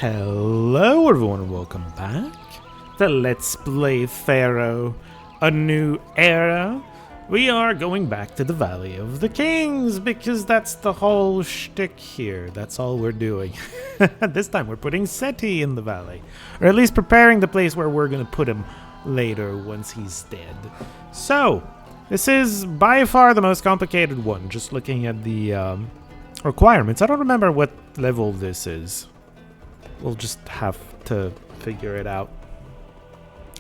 Hello everyone, welcome back to Let's Play Pharaoh, a new era. We are going back to the Valley of the Kings because that's the whole shtick here. That's all we're doing. This time we're putting Seti in the valley, or at least preparing the place where we're going to put him later once he's dead. So, this is by far the most complicated one, just looking at the requirements. I don't remember what level this is. We'll just have to figure it out.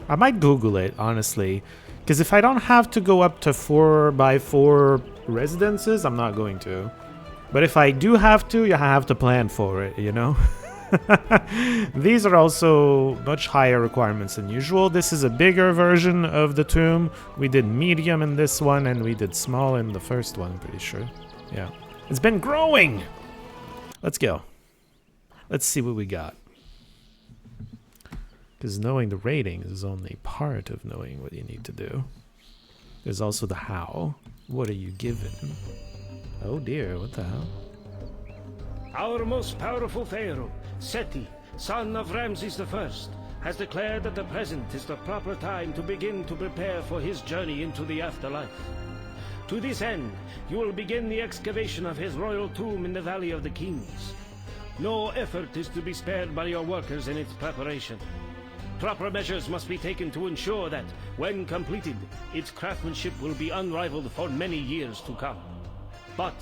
I might Google it, honestly, because if I don't have to go up to 4x4 residences, I'm not going to. But if I do have to, you have to plan for it, you know? These are also much higher requirements than usual. This is a bigger version of the tomb. We did medium in this one, and we did small in the first one, I'm pretty sure. Yeah. It's been growing! Let's go. Let's see what we got. Because knowing the ratings is only part of knowing what you need to do. There's also the how. What are you given? Oh dear, what the hell? Our most powerful pharaoh, Seti, son of Ramses I, has declared that the present is the proper time to begin to prepare for his journey into the afterlife. To this end, you will begin the excavation of his royal tomb in the Valley of the Kings. No effort is to be spared by your workers in its preparation. Proper measures must be taken to ensure that, when completed, its craftsmanship will be unrivaled for many years to come. But,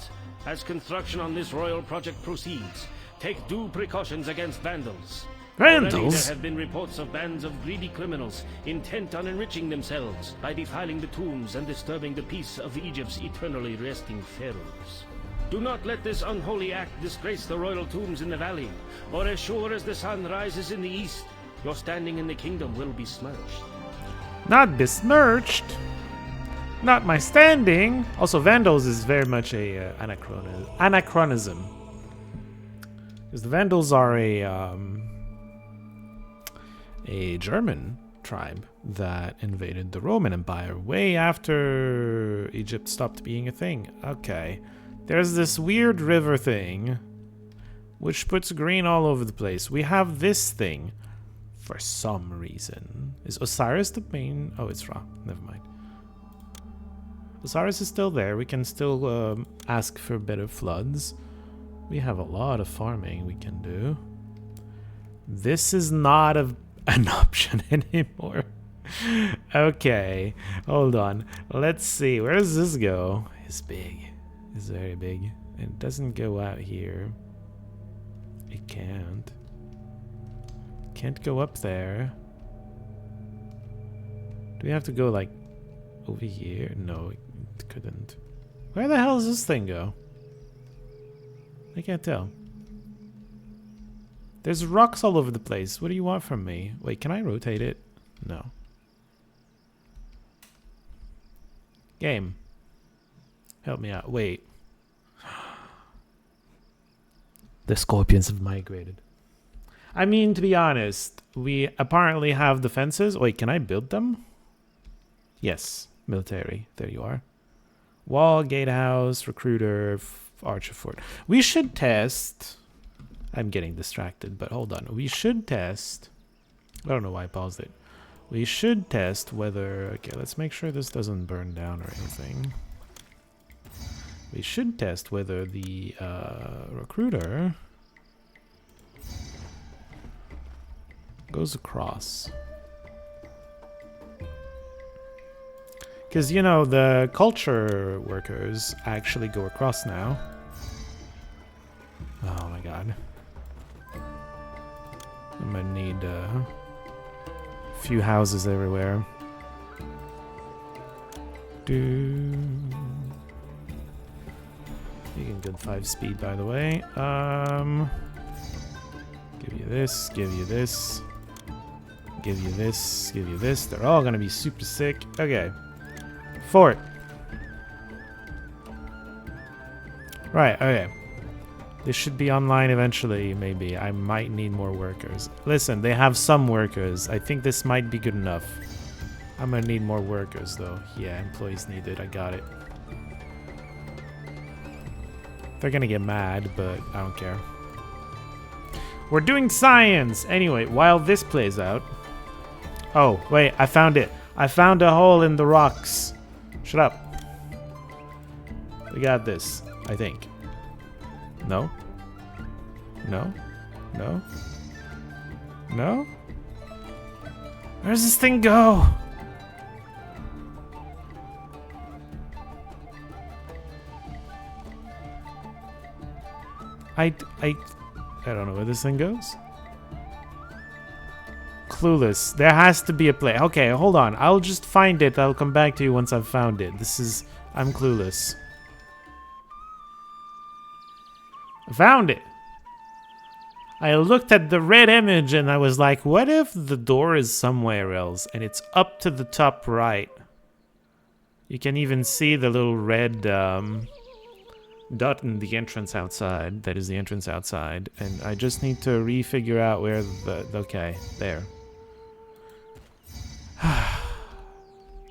as construction on this royal project proceeds, take due precautions against vandals. Already there have been reports of bands of greedy criminals intent on enriching themselves by defiling the tombs and disturbing the peace of Egypt's eternally resting pharaohs. Do not let this unholy act disgrace the royal tombs in the valley, or as sure as the sun rises in the east, your standing in the kingdom will be smirched. Not besmirched. Not my standing. Also, Vandals is very much a anachronism. Because the Vandals are a German tribe that invaded the Roman Empire way after Egypt stopped being a thing. Okay. There's this weird river thing, which puts green all over the place. We have this thing, for some reason. Is Osiris the main? Oh, it's Ra. Never mind. Osiris is still there. We can still ask for better floods. We have a lot of farming we can do. This is not an option anymore. Okay, hold on. Let's see. Where does this go? It's big. It's very big. It doesn't go out here. It can't. Can't go up there. Do we have to go like over here? No, it couldn't. Where the hell does this thing go? I can't tell. There's rocks all over the place. What do you want from me? Wait, can I rotate it? No. Game. Help me out. Wait. The scorpions have migrated. I mean, to be honest, we apparently have defenses. Wait, can I build them? Yes. Military. There you are. Wall, gatehouse, recruiter, archer fort. We should test... I'm getting distracted, but hold on. We should test... I don't know why I paused it. We should test whether... Okay, let's make sure this doesn't burn down or anything. We should test whether the recruiter goes across. Because, you know, the culture workers actually go across now. Oh my god. I'm gonna need a few houses everywhere. You can get 5 speed, by the way. Give you this, give you this, give you this, give you this. They're all gonna be super sick. Okay. Fort. Right, okay. This should be online eventually, maybe. I might need more workers. Listen, they have some workers. I think this might be good enough. I'm gonna need more workers, though. Yeah, employees needed. I got it. They're gonna get mad, but I don't care. We're doing science! Anyway, while this plays out... Oh, wait, I found it. I found a hole in the rocks. Shut up. We got this, I think. No? No? No? No? Where does this thing go? I don't know where this thing goes. Clueless. There has to be a play. Okay, hold on. I'll just find it. I'll come back to you once I've found it. I'm clueless. I found it. I looked at the red image and I was like, what if the door is somewhere else and it's up to the top right? You can even see the little red dot in the entrance outside. That is the entrance outside. And I just need to refigure out where okay, there.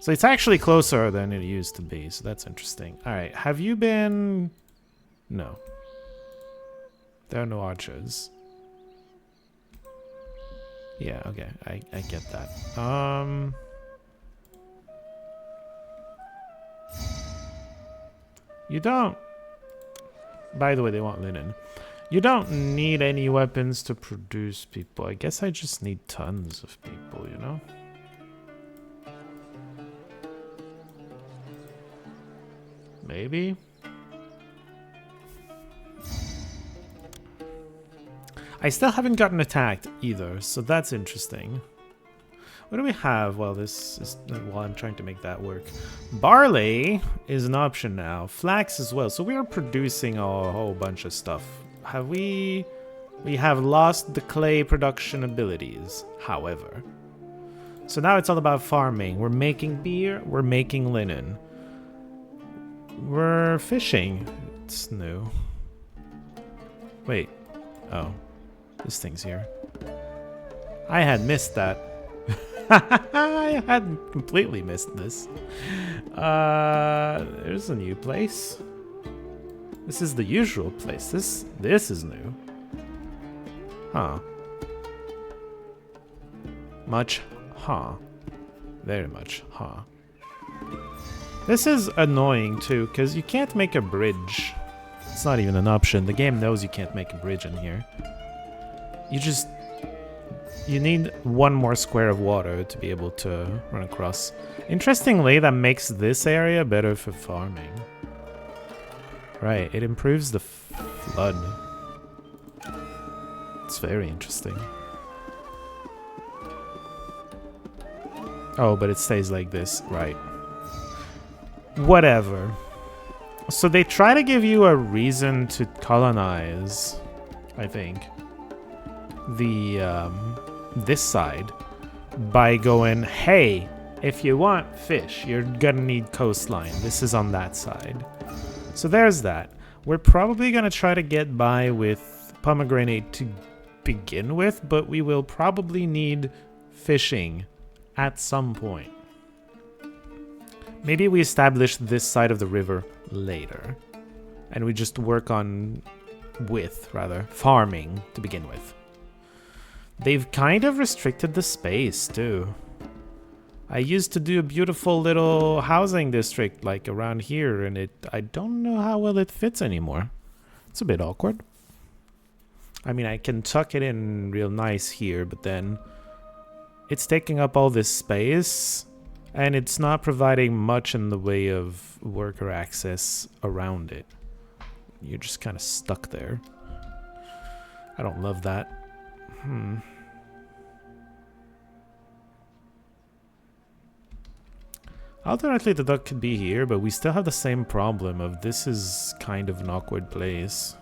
So it's actually closer than it used to be, so that's interesting. Alright, have you been... No. There are no archers. Yeah, okay, I get that. You don't... By the way, they want linen. You don't need any weapons to produce people. I guess I just need tons of people, you know? Maybe? I still haven't gotten attacked either, so that's interesting. What do we have while I'm trying to make that work? Barley is an option now. Flax as well. So we are producing a whole bunch of stuff. We have lost the clay production abilities, however. So now it's all about farming. We're making beer, we're making linen. We're fishing. It's new. Wait. Oh. This thing's here. I had missed that. I had completely missed this. There's a new place. This is the usual place. This is new. Huh. Much, huh. Very much, huh. This is annoying too, because you can't make a bridge. It's not even an option. The game knows you can't make a bridge in here. You need one more square of water to be able to run across. Interestingly, that makes this area better for farming. Right, it improves the flood. It's very interesting. Oh, but it stays like this, right. Whatever. So they try to give you a reason to colonize, I think, this side by going, hey, if you want fish, you're gonna need coastline. This is on that side. So there's that. We're probably gonna try to get by with pomegranate to begin with, but we will probably need fishing at some point. Maybe we establish this side of the river later, and we just work on farming to begin with. They've kind of restricted the space too. I used to do a beautiful little housing district like around here, and I don't know how well it fits anymore. It's a bit awkward. I mean, I can tuck it in real nice here, but then it's taking up all this space, and it's not providing much in the way of worker access around it. You're just kind of stuck there. I don't love that. Alternately, the duck could be here, but we still have the same problem of this is kind of an awkward place.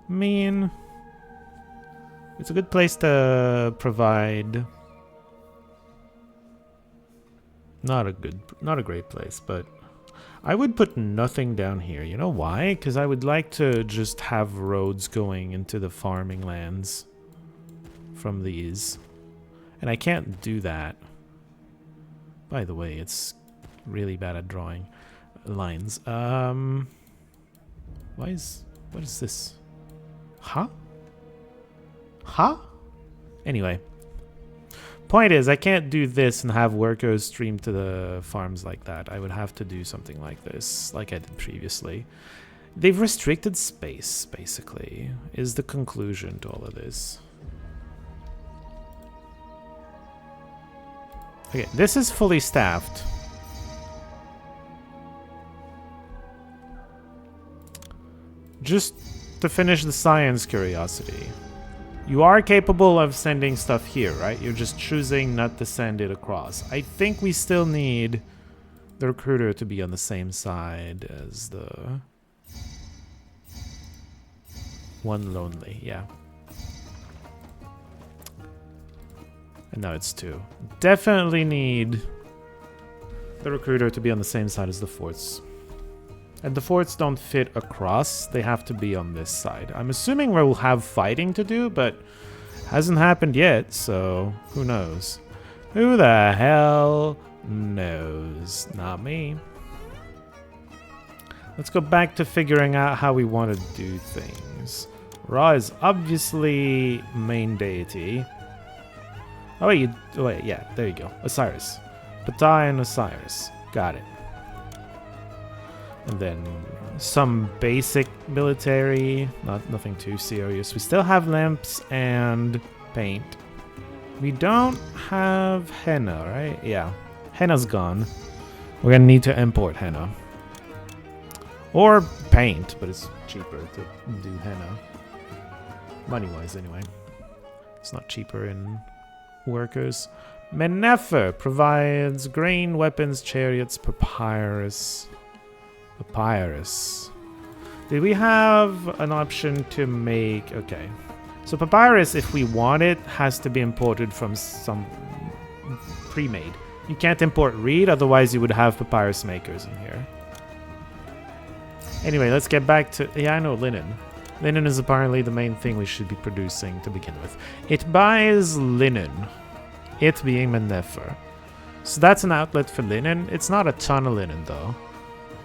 I mean, it's a good place to provide. Not a great place, but I would put nothing down here. You know why? Because I would like to just have roads going into the farming lands from these. And I can't do that. By the way, it's really bad at drawing lines. What is this? Huh? Huh? Anyway. Point is, I can't do this and have workers stream to the farms like that. I would have to do something like this, like I did previously. They've restricted space, basically, is the conclusion to all of this. Okay, this is fully staffed. Just to finish the science curiosity. You are capable of sending stuff here, right? You're just choosing not to send it across. I think we still need the recruiter to be on the same side as the one lonely, yeah. And now it's 2. Definitely need the recruiter to be on the same side as the forts. And the forts don't fit across. They have to be on this side. I'm assuming we'll have fighting to do, but hasn't happened yet, so who knows? Who the hell knows? Not me. Let's go back to figuring out how we want to do things. Ra is obviously main deity. Oh wait, yeah, there you go. Osiris. Ptah and Osiris. Got it. And then some basic military, nothing too serious. We still have lamps and paint. We don't have henna, right? Yeah, henna's gone. We're gonna need to import henna. Or paint, but it's cheaper to do henna. Money-wise, anyway. It's not cheaper in workers. Menefer provides grain, weapons, chariots, papyrus. Papyrus. Did we have an option to make... Okay. So papyrus, if we want it, has to be imported from some pre-made. You can't import reed, otherwise you would have papyrus makers in here. Anyway, let's get back to... Yeah, I know, linen. Linen is apparently the main thing we should be producing to begin with. It buys linen. It being Menefer. So that's an outlet for linen. It's not a ton of linen, though.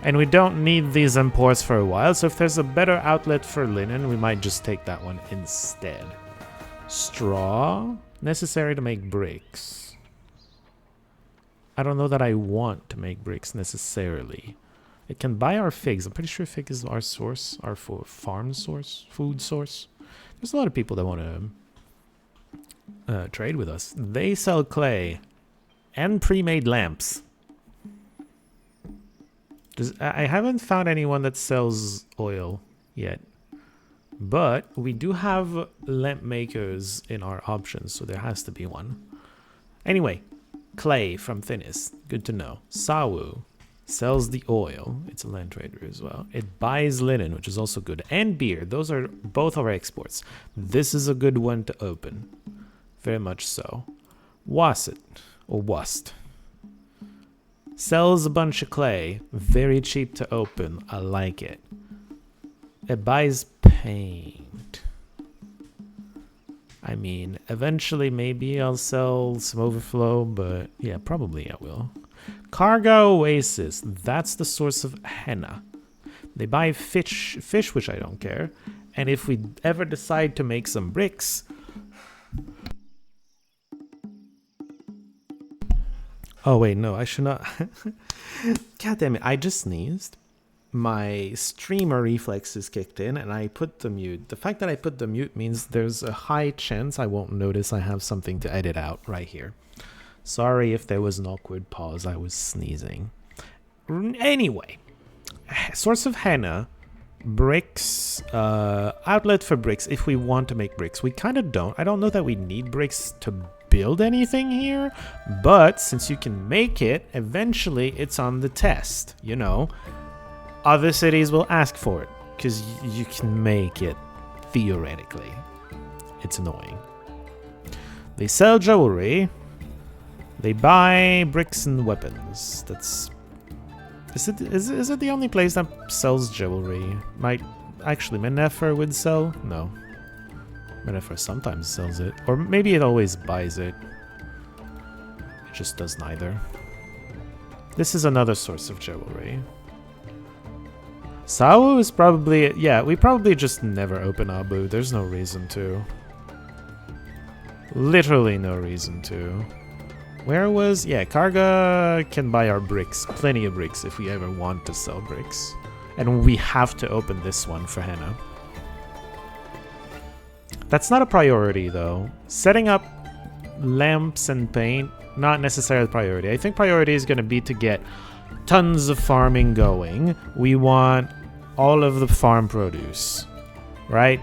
And we don't need these imports for a while, so if there's a better outlet for linen, we might just take that one instead. Straw. Necessary to make bricks. I don't know that I want to make bricks necessarily. It can buy our figs. I'm pretty sure fig is our source, our farm source, food source. There's a lot of people that want to trade with us. They sell clay and pre-made lamps. I haven't found anyone that sells oil yet, but we do have lamp makers in our options, so there has to be one. Anyway, clay from Thinis, good to know. Sawu sells the oil. It's a land trader as well. It buys linen, which is also good, and beer. Those are both our exports. This is a good one to open, very much so. Wasset, or Wust. Sells a bunch of clay. Very cheap to open. I like it. It buys paint. I mean, eventually maybe I'll sell some overflow, but yeah, probably I will. Cargo Oasis. That's the source of henna. They buy fish, which I don't care. And if we ever decide to make some bricks... Oh wait, no, I should not. God damn it, I just sneezed. My streamer reflexes kicked in and I put the mute. The fact that I put the mute means there's a high chance I won't notice I have something to edit out right here. Sorry if there was an awkward pause, I was sneezing. Anyway, source of henna, bricks, outlet for bricks if we want to make bricks. We kind of don't. I don't know that we need bricks to build anything here, but since you can make it, eventually it's on the test, you know. Other cities will ask for it because you can make it theoretically. It's annoying. They sell jewelry. They buy bricks and weapons. That's... Is it the only place that sells jewelry? Might... Actually, Menefer would sell? No. Menefer sometimes sells it. Or maybe it always buys it. It just does neither. This is another source of jewelry. Sawu is probably... Yeah, we probably just never open Abu. There's no reason to. Literally no reason to. Where was... Yeah, Karga can buy our bricks. Plenty of bricks if we ever want to sell bricks. And we have to open this one for Henna. That's not a priority, though. Setting up lamps and paint, not necessarily a priority. I think priority is going to be to get tons of farming going. We want all of the farm produce, right?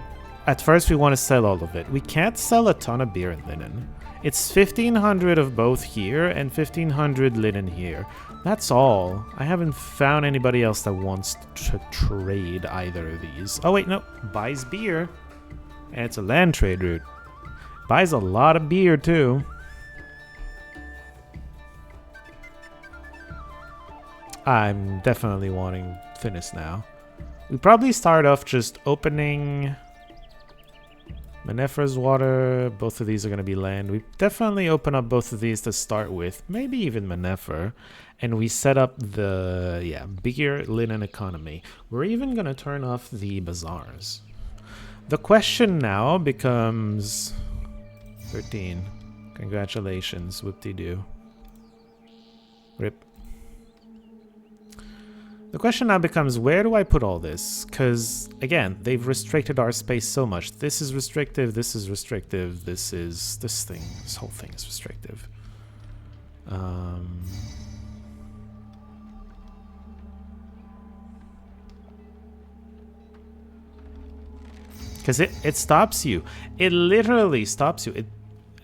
At first, we want to sell all of it. We can't sell a ton of beer and linen. It's 1,500 of both here and 1,500 linen here. That's all. I haven't found anybody else that wants to trade either of these. Oh, wait, no. Buys beer. And it's a land trade route. Buys a lot of beer, too. I'm definitely wanting thinness now. We probably start off just opening... Manefra's water, both of these are going to be land. We definitely open up both of these to start with, maybe even Manefra, and we set up the, bigger linen economy. We're even going to turn off the bazaars. The question now becomes 13. Congratulations, whoop-de-doo. Rip. The question now becomes, where do I put all this? Because, again, they've restricted our space so much. This is restrictive, this is restrictive, this whole thing is restrictive. Because it stops you. It literally stops you.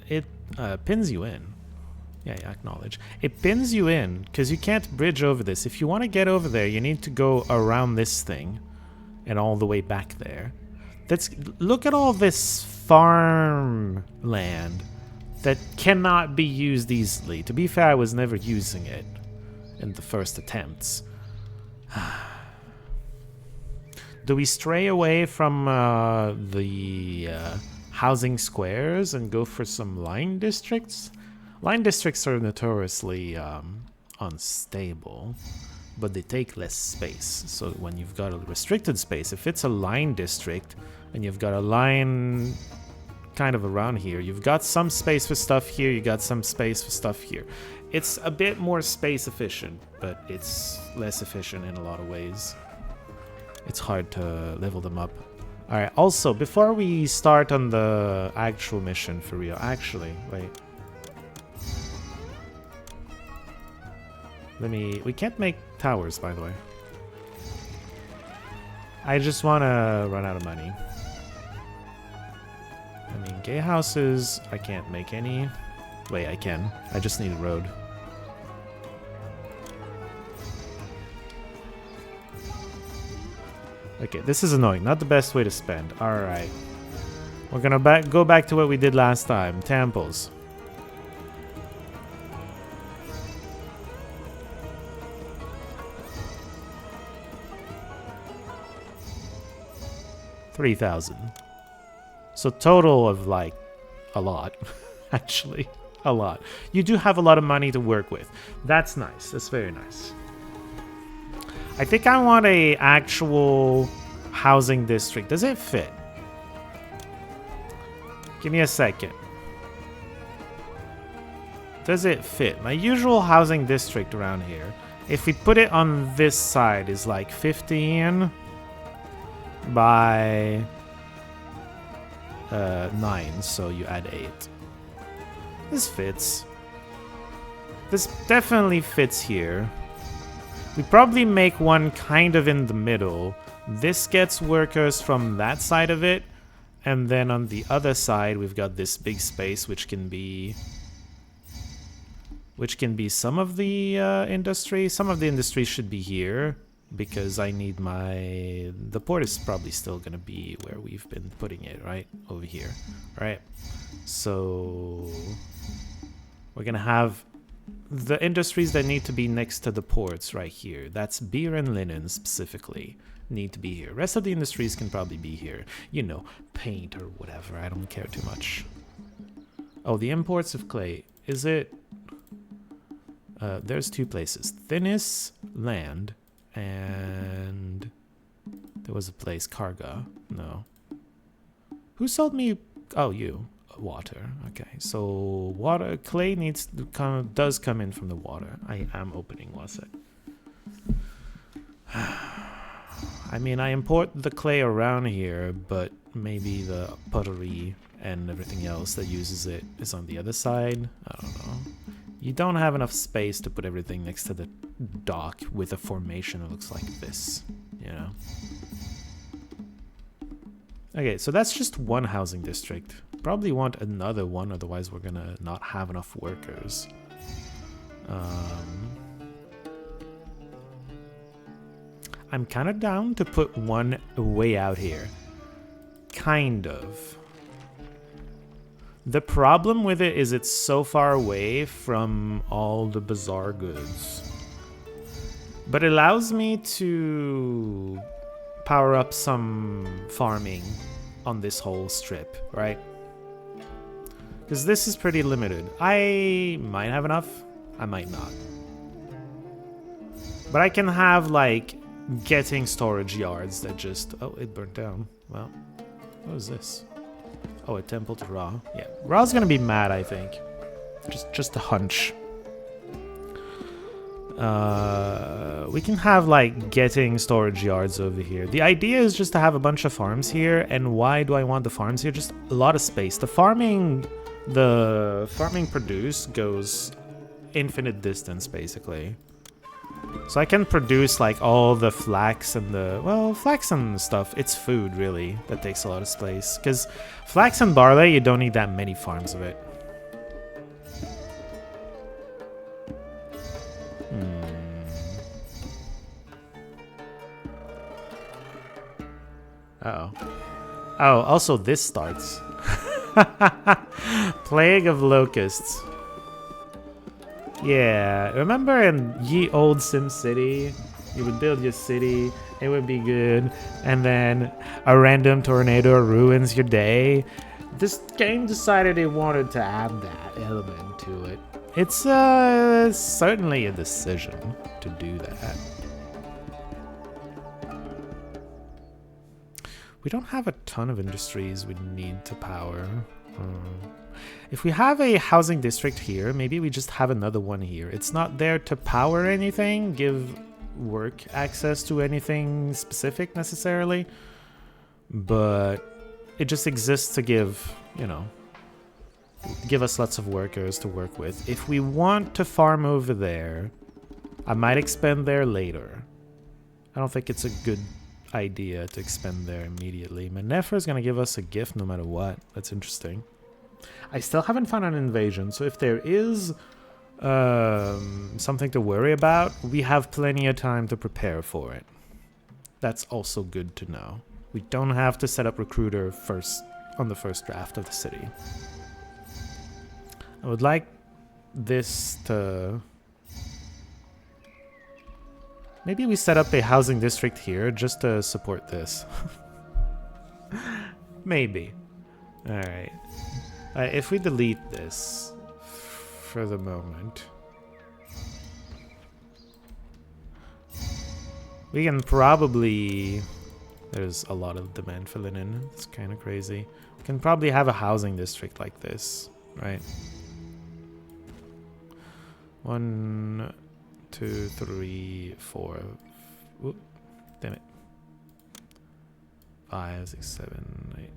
It pins you in. Yeah, acknowledge. It pins you in because you can't bridge over this. If you want to get over there, you need to go around this thing and all the way back there. Look at all this farm land that cannot be used easily. To be fair, I was never using it in the first attempts. Do we stray away from the housing squares and go for some line districts? Line districts are notoriously unstable, but they take less space. So when you've got a restricted space, if it's a line district and you've got a line kind of around here, you've got some space for stuff here, you got some space for stuff here. It's a bit more space efficient, but it's less efficient in a lot of ways. It's hard to level them up. Alright, also, before we start on the actual mission for real, actually, wait. We can't make towers, by the way. I just want to run out of money. I mean, gay houses, I can't make any. Wait, I can. I just need a road. Okay, this is annoying. Not the best way to spend. Alright. We're gonna go back to what we did last time. Temples. $3,000. So total of like a lot. Actually, a lot. You do have a lot of money to work with. That's nice. That's very nice. I think I want a actual housing district. Does it fit? Give me a second. Does it fit? My usual housing district around here, if we put it on this side, is like 15 by 9, so you add 8. This fits. This definitely fits here. We probably make one kind of in the middle. This gets workers from that side of it, and then on the other side we've got this big space which can be some of the industry. Some of the industry should be here because I need the port is probably still gonna be where we've been putting it, right? Over here. Alright. So we're gonna have the industries that need to be next to the ports right here. That's beer and linen specifically need to be here. Rest of the industries can probably be here. You know, paint or whatever. I don't care too much. Oh, the imports of clay. Is it... there's two places. Thinis land and... There was a place, Karga. No. Who sold me... Oh, you. water. Okay, so water, clay needs to does come in from the water. I am opening one sec. I mean, I import the clay around here, but maybe the pottery and everything else that uses it is on the other side. I don't know. You don't have enough space to put everything next to the dock with a formation that looks like this, you know? Okay, so that's just one housing district. Probably want another one, otherwise we're gonna not have enough workers. I'm kind of down to put one way out here. Kind of. The problem with it is it's so far away from all the bazaar goods. But it allows me to power up some farming on this whole strip, right? Because this is pretty limited. I might have enough, I might not. But I can have, like, getting storage yards that just... Oh, it burnt down. Well, what is this? Oh, a temple to Ra. Yeah, Ra's gonna be mad, I think. Just a hunch. We can have, like, getting storage yards over here. The idea is just to have a bunch of farms here. And why do I want the farms here? Just a lot of space. The farming produce goes infinite distance, basically. So I can produce, like, all the flax and the... Well, flax and stuff, it's food, really, that takes a lot of space. Because flax and barley, you don't need that many farms of it. Uh-oh. Oh, also this starts. Plague of locusts. Yeah, remember in ye old Sim City, you would build your city, it would be good, and then a random tornado ruins your day? This game decided it wanted to add that element to it. It's certainly a decision to do that. We don't have a ton of industries we need to power. If we have a housing district here, maybe we just have another one here. It's not there to power anything, give work access to anything specific necessarily, but it just exists to give, you know, give us lots of workers to work with. If we want to farm over there, I might expand there later. I don't think it's a good idea to expend there immediately. Manefra is going to give us a gift no matter what. That's interesting. I still haven't found an invasion, so if there is something to worry about, we have plenty of time to prepare for it. That's also good to know. We don't have to set up recruiter first on the first draft of the city. I would like this to... Maybe we set up a housing district here just to support this. Maybe. Alright. If we delete this for the moment, we can probably... There's a lot of demand for linen. It's kind of crazy. We can probably have a housing district like this, right? 1, 2, 3, 4. Oop, damn it. 5, 6, 7, 8.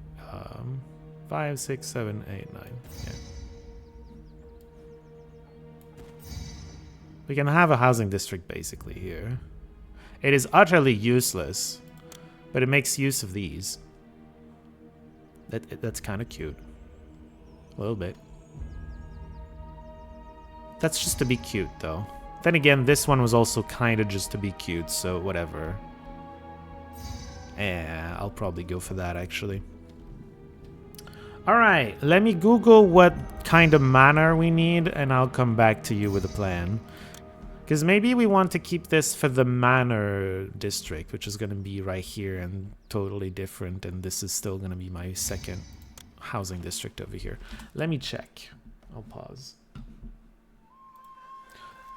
5, 6, 7, 8, 9. Yeah. We can have a housing district basically here. It is utterly useless, but it makes use of these. That's kind of cute. A little bit. That's just to be cute, though. Then again, this one was also kind of just to be cute, so whatever. Yeah, I'll probably go for that, actually. Alright, let me Google what kind of manor we need, and I'll come back to you with a plan. Because maybe we want to keep this for the manor district, which is going to be right here and totally different, and this is still going to be my second housing district over here. Let me check. I'll pause.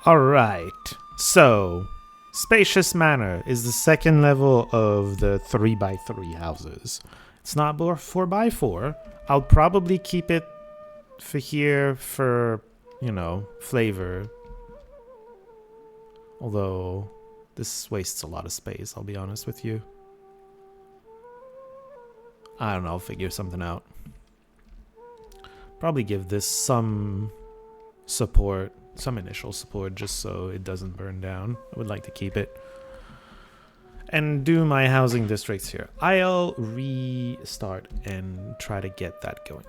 Alright, so Spacious Manor is the second level of the 3x3 houses. It's not 4x4. I'll probably keep it for here for, flavor. Although this wastes a lot of space, I'll be honest with you. I don't know, I'll figure something out. Probably give this some support, some initial support, just so it doesn't burn down. I would like to keep it. And do my housing districts here. I'll restart and try to get that going.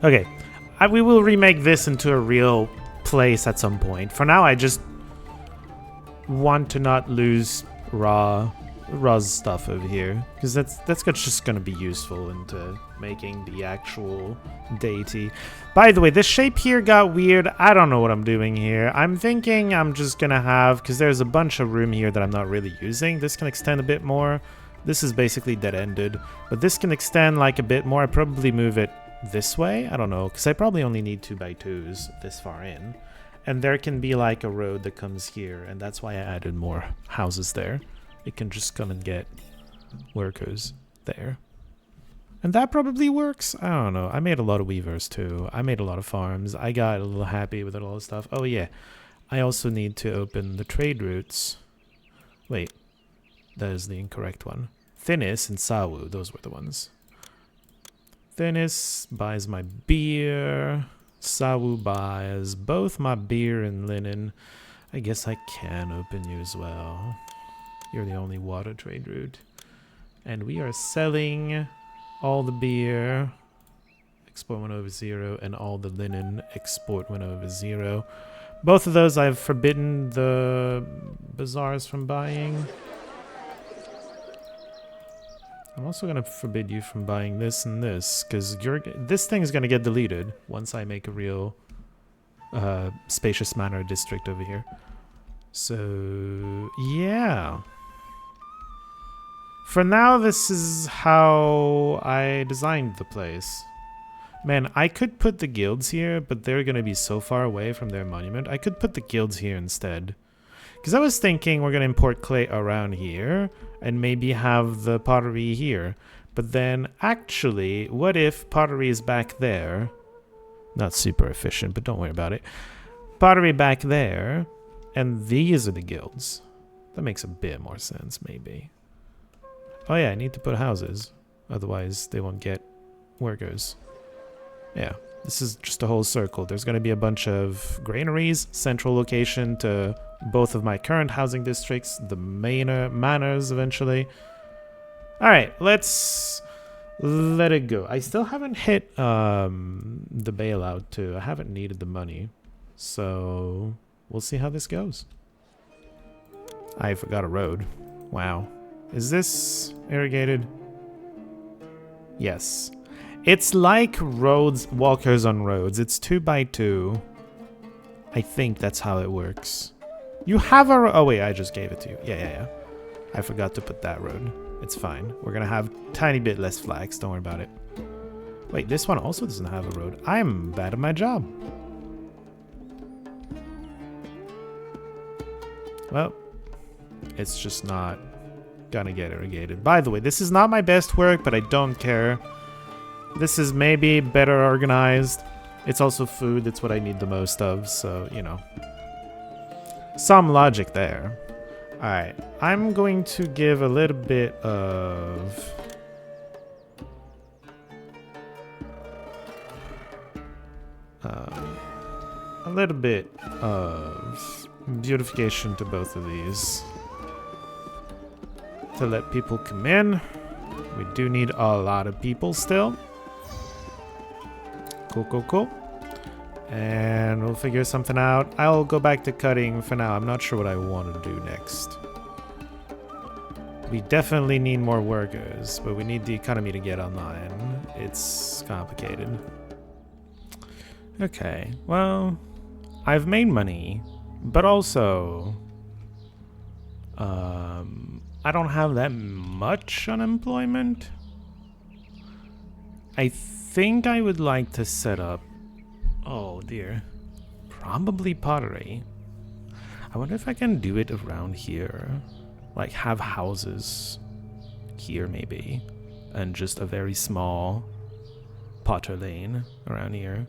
Okay, we will remake this into a real place at some point. For now, I just want to not lose Ra's stuff over here, because that's just going to be useful into making the actual deity. By the way, this shape here got weird. I don't know what I'm doing here. I'm thinking I'm just going to have, because there's a bunch of room here that I'm not really using. This can extend a bit more. This is basically dead-ended, but this can extend like a bit more. I'd probably move it this way. I don't know, because I probably only need 2x2s this far in. And there can be like a road that comes here, and that's why I added more houses there. It can just come and get workers there. And that probably works. I don't know. I made a lot of weavers too. I made a lot of farms. I got a little happy with it all stuff. Oh yeah. I also need to open the trade routes. Wait. That is the incorrect one. Thinis and Sawu. Those were the ones. Thinis buys my beer. Sawu buys both my beer and linen. I guess I can open you as well. You're the only water trade route. And we are selling all the beer. Export went over 0. And all the linen. Export went over 0. Both of those I've forbidden the bazaars from buying. I'm also going to forbid you from buying this and this, because this thing is going to get deleted once I make a real spacious manor district over here. So, yeah. For now, this is how I designed the place. Man, I could put the guilds here, but they're going to be so far away from their monument. I could put the guilds here instead. Because I was thinking we're going to import clay around here and maybe have the pottery here. But then, actually, what if pottery is back there? Not super efficient, but don't worry about it. Pottery back there, and these are the guilds. That makes a bit more sense, maybe. Oh yeah, I need to put houses. Otherwise, they won't get workers. Yeah, this is just a whole circle. There's going to be a bunch of granaries, central location to both of my current housing districts, the manors eventually. Alright, let's let it go. I still haven't hit the bailout too. I haven't needed the money. So we'll see how this goes. I forgot a road. Wow. Is this irrigated? Yes. It's like roads, walkers on roads. It's 2x2. I think that's how it works. You have a oh wait, I just gave it to you. Yeah. I forgot to put that road. It's fine. We're gonna have a tiny bit less flags. Don't worry about it. Wait, this one also doesn't have a road. I'm bad at my job. Well, it's just not gonna get irrigated. By the way, this is not my best work, but I don't care. This is maybe better organized. It's also food. That's what I need the most of, so, you know. Some logic there. Alright, I'm going to give a little bit of... a little bit of beautification to both of these. To let people come in. We do need a lot of people still. Cool. And we'll figure something out. I'll go back to cutting for now. I'm not sure what I want to do next. We definitely need more workers, but we need the economy to get online. It's complicated. Okay, well, I've made money, but also, I don't have that much unemployment. I think I would like to set up, oh dear, probably pottery. I wonder if I can do it around here. Like have houses here maybe, and just a very small potter lane around here.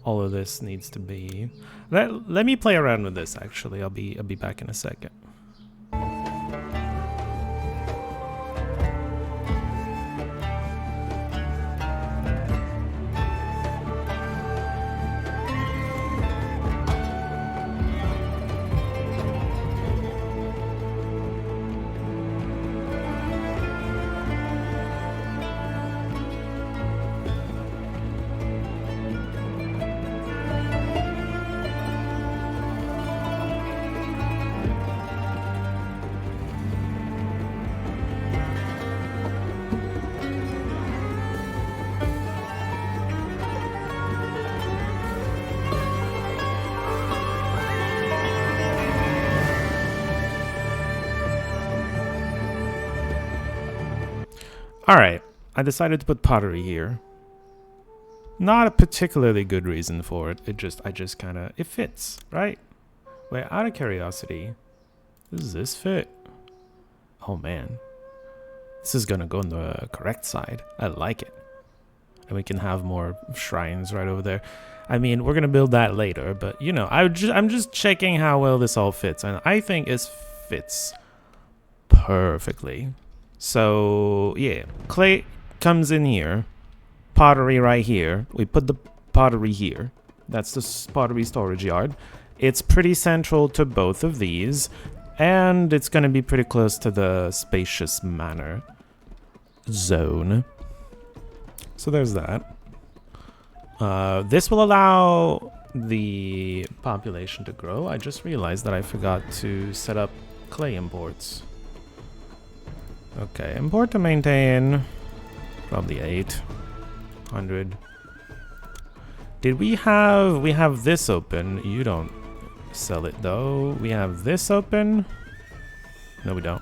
All of this needs to be... Let me play around with this actually. I'll be back in a second. Alright, I decided to put pottery here. Not a particularly good reason for it. I just kind of, it fits, right? Wait, out of curiosity, does this fit? Oh man, this is gonna go on the correct side. I like it. And we can have more shrines right over there. I mean, we're gonna build that later, but you know, I'm just checking how well this all fits, and I think it fits perfectly. So yeah, clay comes in here, pottery right here. We put the pottery here. That's the pottery storage yard. It's pretty central to both of these, and it's gonna be pretty close to the spacious manor zone. So there's that. This will allow the population to grow. I just realized that I forgot to set up clay imports. Okay, import to maintain, probably 800. Did we have this open? You don't sell it though. We have this open. No, we don't.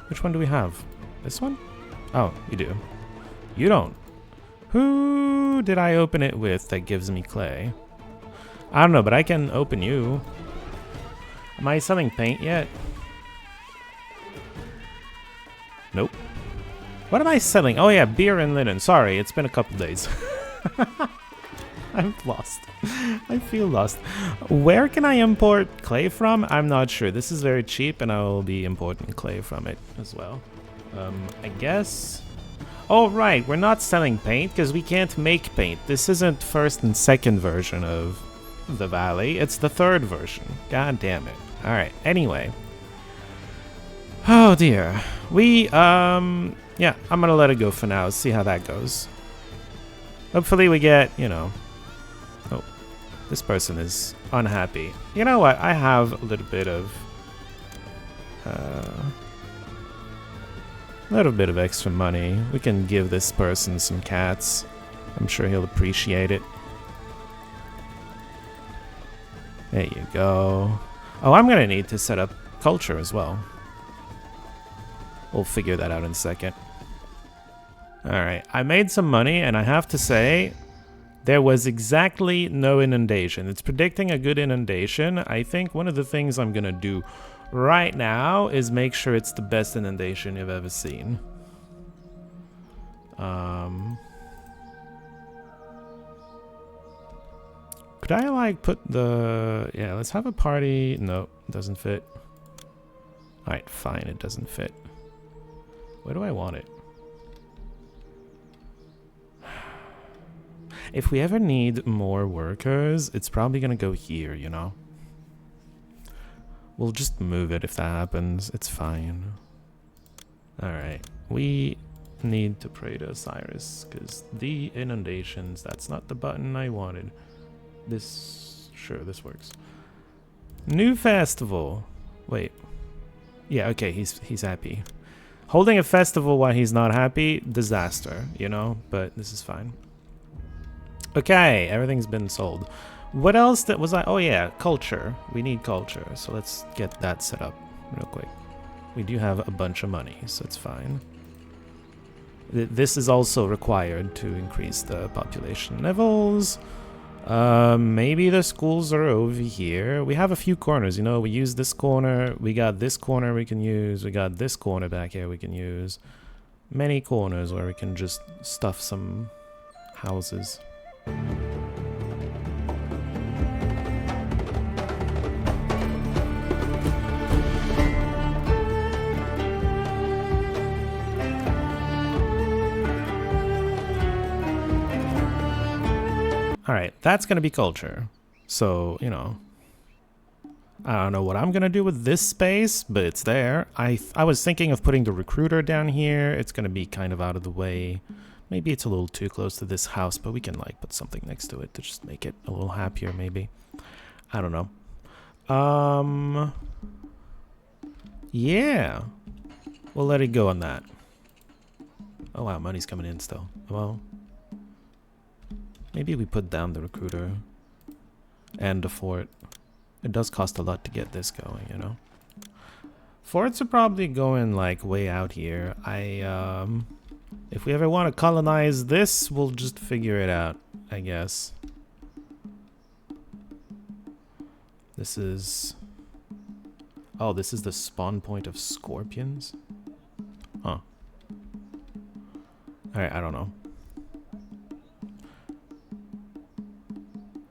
Which one do we have? This one? Oh, you do. You don't. Who did I open it with that gives me clay? I don't know, but I can open you. Am I selling paint yet? Nope. What am I selling? Oh yeah, beer and linen. Sorry, it's been a couple days. I'm lost. I feel lost. Where can I import clay from? I'm not sure. This is very cheap, and I will be importing clay from it as well. I guess... Oh, right. We're not selling paint because we can't make paint. This isn't first and second version of the valley. It's the third version. God damn it. All right. Anyway. Oh, dear. Yeah, I'm going to let it go for now. See how that goes. Hopefully we get, you know... Oh, this person is unhappy. You know what? I have a little bit of... extra money. We can give this person some cats. I'm sure he'll appreciate it. There you go. Oh, I'm gonna need to set up culture as well. We'll figure that out in a second. Alright, I made some money, and I have to say, there was exactly no inundation. It's predicting a good inundation. I think one of the things I'm gonna do right now is make sure it's the best inundation you've ever seen. Could I like put the... Yeah, let's have a party. No, doesn't fit. Alright, fine, it doesn't fit. Where do I want it? If we ever need more workers, it's probably gonna go here, you know? We'll just move it if that happens. It's fine. Alright. We need to pray to Osiris, because the inundations, that's not the button I wanted. This... Sure, this works. New festival. Wait. Yeah, okay, he's happy. Holding a festival while he's not happy, disaster, you know? But this is fine. Okay, everything's been sold. What else that was I... Oh yeah, culture. We need culture, so let's get that set up real quick. We do have a bunch of money, so it's fine. This is also required to increase the population levels. Maybe the schools are over here. We have a few corners, you know. We use this corner. We got this corner we can use. We got this corner back here we can use. Many corners where we can just stuff some houses. Alright, that's going to be culture. So, you know, I don't know what I'm going to do with this space, but it's there. I was thinking of putting the recruiter down here. It's going to be kind of out of the way. Maybe it's a little too close to this house, but we can like put something next to it to just make it a little happier maybe. I don't know. Yeah. We'll let it go on that. Oh wow, money's coming in still. Well, maybe we put down the recruiter and the fort. It does cost a lot to get this going, you know. Forts are probably going like way out here. If we ever want to colonize this, we'll just figure it out, I guess. This is... Oh, this is the spawn point of scorpions? Huh. Alright, I don't know.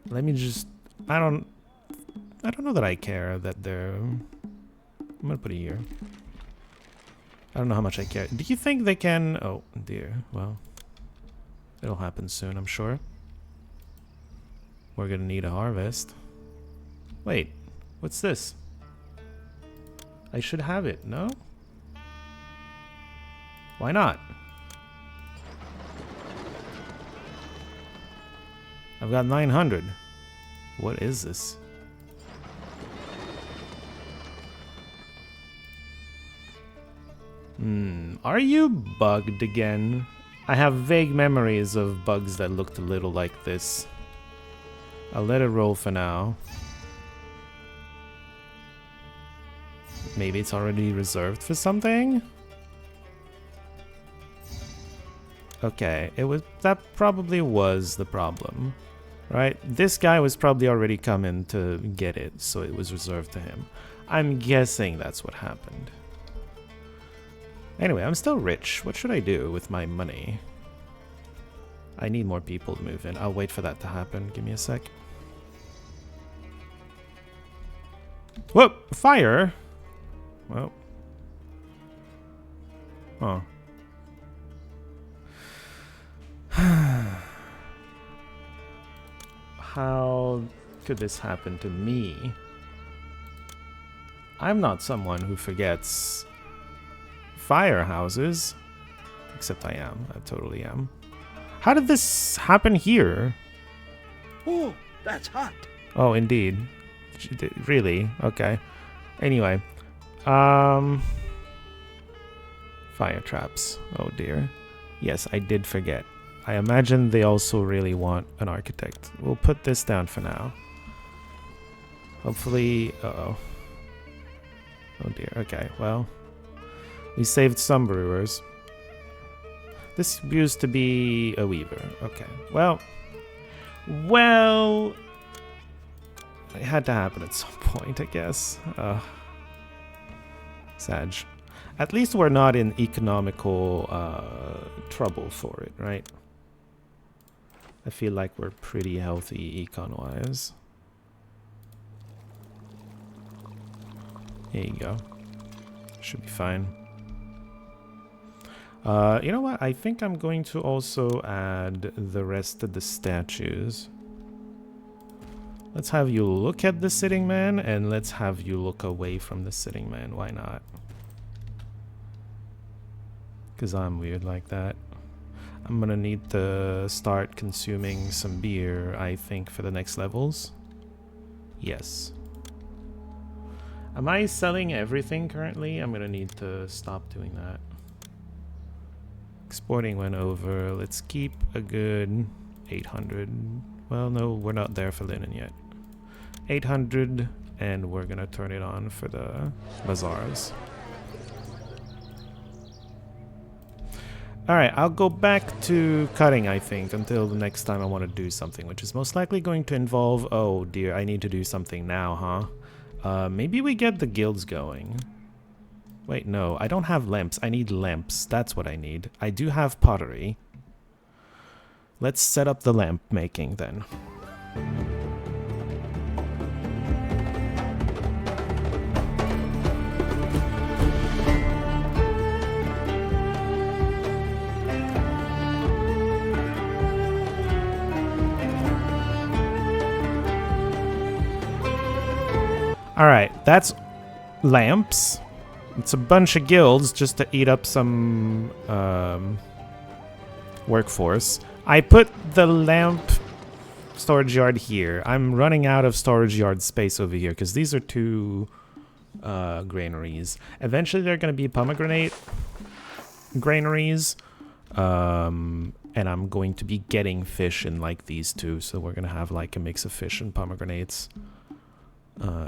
Let me just... I don't know that I care that they're... I'm gonna put it here. I don't know how much I care. Do you think they can... Oh, dear. Well, it'll happen soon, I'm sure. We're gonna need a harvest. Wait, what's this? I should have it, no? Why not? I've got 900. What is this? Are you bugged again? I have vague memories of bugs that looked a little like this. I'll let it roll for now. Maybe it's already reserved for something? Okay, that probably was the problem. Right? This guy was probably already coming to get it, so it was reserved to him. I'm guessing that's what happened. Anyway, I'm still rich. What should I do with my money? I need more people to move in. I'll wait for that to happen. Give me a sec. Whoa! Fire! Well. Oh. How could this happen to me? I'm not someone who forgets firehouses. Except I am. I totally am. How did this happen here? Oh, that's hot. Oh, indeed. Really? Okay. Anyway. Fire traps. Oh dear. Yes, I did forget. I imagine they also really want an architect. We'll put this down for now. Hopefully... Uh-oh. Oh dear. Okay, well. We saved some brewers. This used to be a weaver. Okay. Well. Well. It had to happen at some point, I guess. Sag. At least we're not in economical trouble for it, right? I feel like we're pretty healthy econ-wise. Here you go. Should be fine. You know what? I think I'm going to also add the rest of the statues. Let's have you look at the sitting man, and let's have you look away from the sitting man. Why not? Because I'm weird like that. I'm gonna need to start consuming some beer, I think, for the next levels. Yes. Am I selling everything currently? I'm gonna need to stop doing that. Exporting went over. Let's keep a good 800. Well, no, we're not there for linen yet. 800, and we're gonna turn it on for the bazaars. Alright, I'll go back to cutting, I think, until the next time I want to do something, which is most likely going to involve... Oh dear, I need to do something now, huh? Maybe we get the guilds going. Wait, no, I don't have lamps. I need lamps. That's what I need. I do have pottery. Let's set up the lamp making then. Alright, that's lamps. It's a bunch of guilds just to eat up some workforce. I put the lamp storage yard here. I'm running out of storage yard space over here because these are two granaries. Eventually they're going to be pomegranate granaries. And I'm going to be getting fish in like these two. So we're going to have like a mix of fish and pomegranates.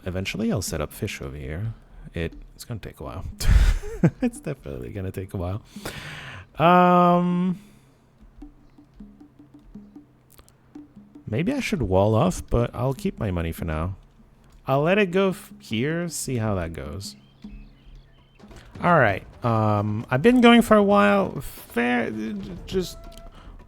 Eventually I'll set up fish over here. It's gonna take a while. It's definitely gonna take a while. Maybe I should wall off, but I'll keep my money for now. I'll let it go here, see how that goes. Alright, I've been going for a while. Just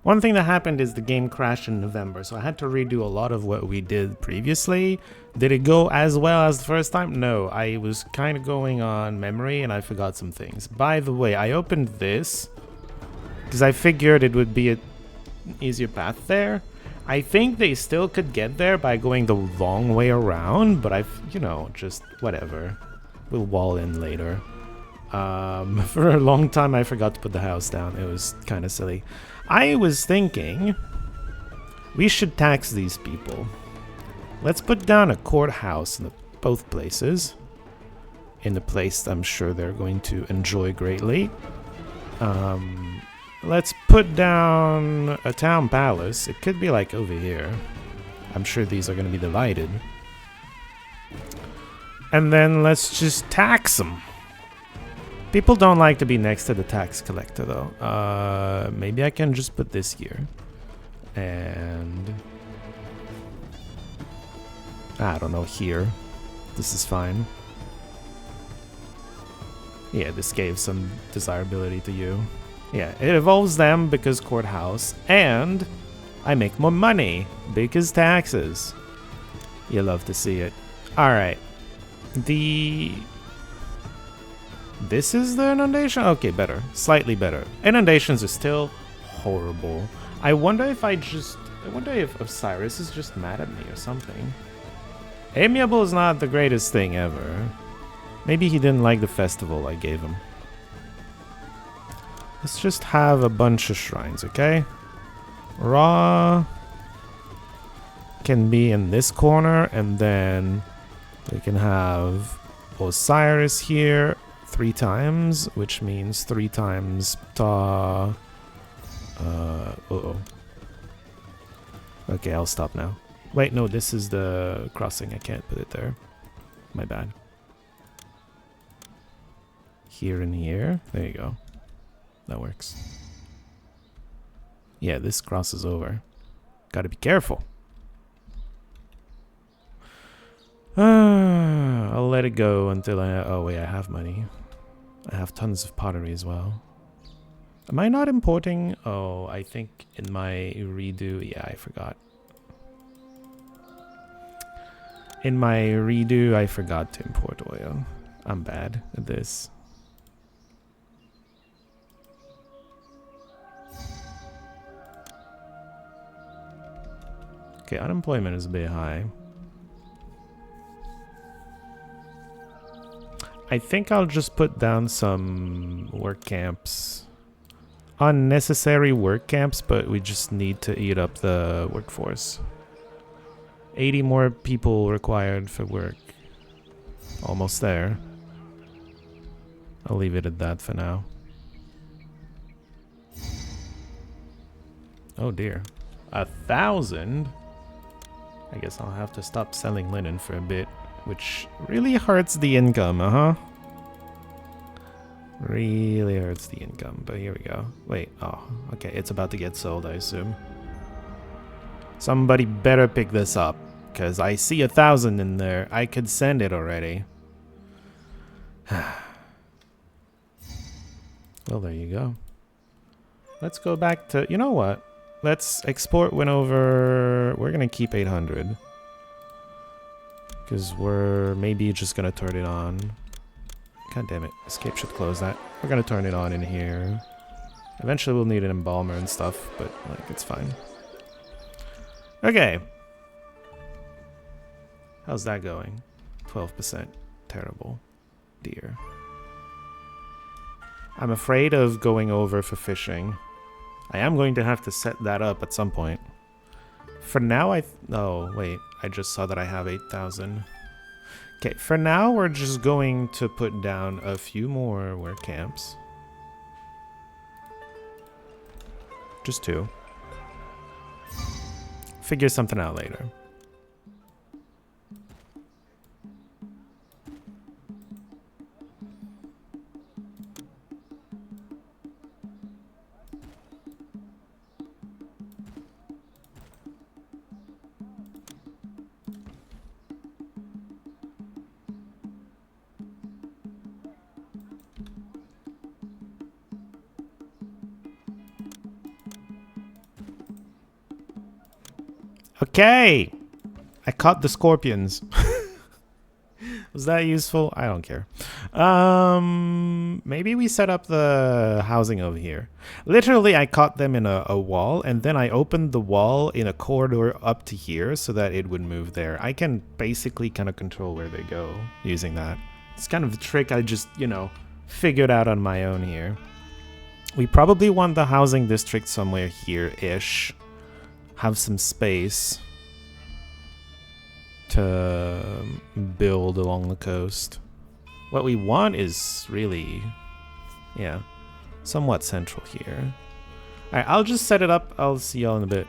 one thing that happened is the game crashed in November, so I had to redo a lot of what we did previously. Did it go as well as the first time? No, I was kind of going on memory and I forgot some things. By the way, I opened this because I figured it would be an easier path there. I think they still could get there by going the long way around, but you know, just whatever. We'll wall in later. For a long time I forgot to put the house down. It was kind of silly. I was thinking we should tax these people. Let's put down a courthouse in both places. In the place I'm sure they're going to enjoy greatly. Let's put down a town palace. It could be like over here. I'm sure these are going to be divided. And then let's just tax them. People don't like to be next to the tax collector, though. Maybe I can just put this here. And... I don't know, here. This is fine. Yeah, this gave some desirability to you. Yeah, it involves them because courthouse. And I make more money because taxes. You love to see it. Alright. This is the inundation? Okay, better. Slightly better. Inundations are still horrible. I wonder if Osiris is just mad at me or something. Amiable is not the greatest thing ever. Maybe he didn't like the festival I gave him. Let's just have a bunch of shrines, okay? Ra can be in this corner, and then we can have Osiris here 3 times, which means 3 times Ta. Okay, I'll stop now. Wait, no, this is the crossing. I can't put it there. My bad. Here and here. There you go. That works. Yeah, this crosses over. Gotta be careful. I'll let it go until I... Oh, wait, I have money. I have tons of pottery as well. Am I not importing? Oh, I think in my redo... Yeah, I forgot. In my redo, I forgot to import oil. I'm bad at this. Okay, unemployment is a bit high. I think I'll just put down some work camps. Unnecessary work camps, but we just need to eat up the workforce. 80 more people required for work. Almost there. I'll leave it at that for now. Oh dear. 1,000? I guess I'll have to stop selling linen for a bit, which really hurts the income, Really hurts the income, but here we go. Wait, oh, okay, it's about to get sold, I assume. Somebody better pick this up, because I see 1,000 in there. I could send it already. Well, there you go. Let's go back to... You know what? Let's export whenever... We're going to keep 800. Because we're maybe just going to turn it on. God damn it. Escape should close that. We're going to turn it on in here. Eventually we'll need an embalmer and stuff, but like it's fine. Okay. How's that going? 12%. Terrible. Dear. I'm afraid of going over for fishing. I am going to have to set that up at some point. For now, oh, wait. I just saw that I have 8,000. Okay, for now, we're just going to put down a few more work camps. Just 2. Figure something out later. Okay. I caught the scorpions. Was that useful? I don't care. Maybe we set up the housing over here. Literally, I caught them in a wall, and then I opened the wall in a corridor up to here so that it would move there. I can basically kind of control where they go using that. It's kind of a trick I just, you know, figured out on my own here. We probably want the housing district somewhere here-ish. Have some space to build along the coast. What we want is really, yeah, somewhat central here. Alright, I'll just set it up. I'll see y'all in a bit.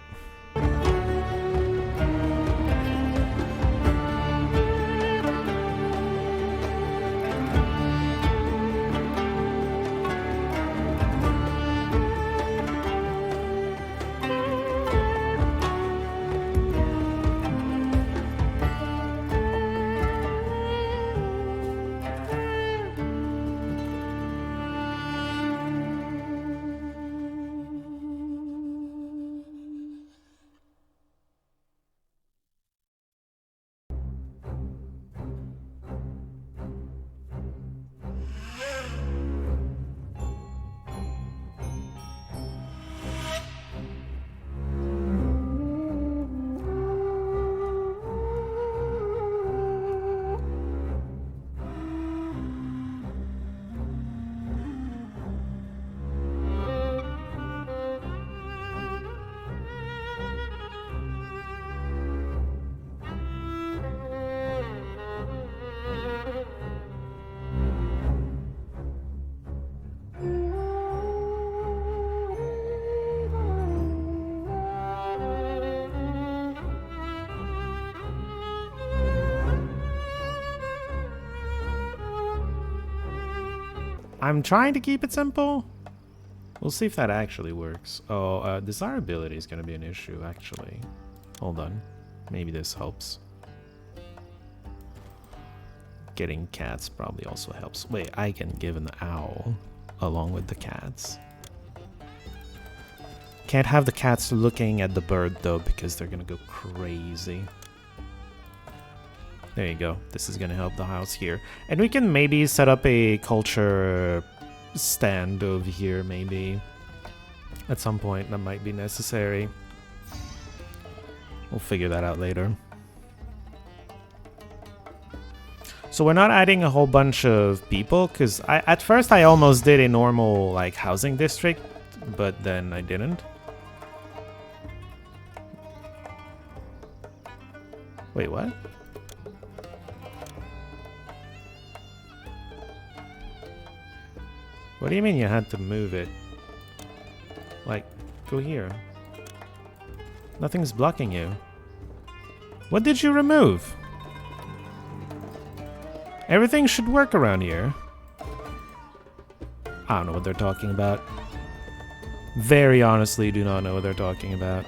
I'm trying to keep it simple. We'll see if that actually works. Oh, desirability is going to be an issue, actually. Hold on. Maybe this helps. Getting cats probably also helps. Wait, I can give an owl along with the cats. Can't have the cats looking at the bird, though, because they're going to go crazy. There you go. This is going to help the house here. And we can maybe set up a culture stand over here, maybe. At some point, that might be necessary. We'll figure that out later. So we're not adding a whole bunch of people, because at first I almost did a normal like housing district, but then I didn't. Wait, what? What do you mean you had to move it? Like, go here. Nothing's blocking you. What did you remove? Everything should work around here. I don't know what they're talking about. Very honestly do not know what they're talking about.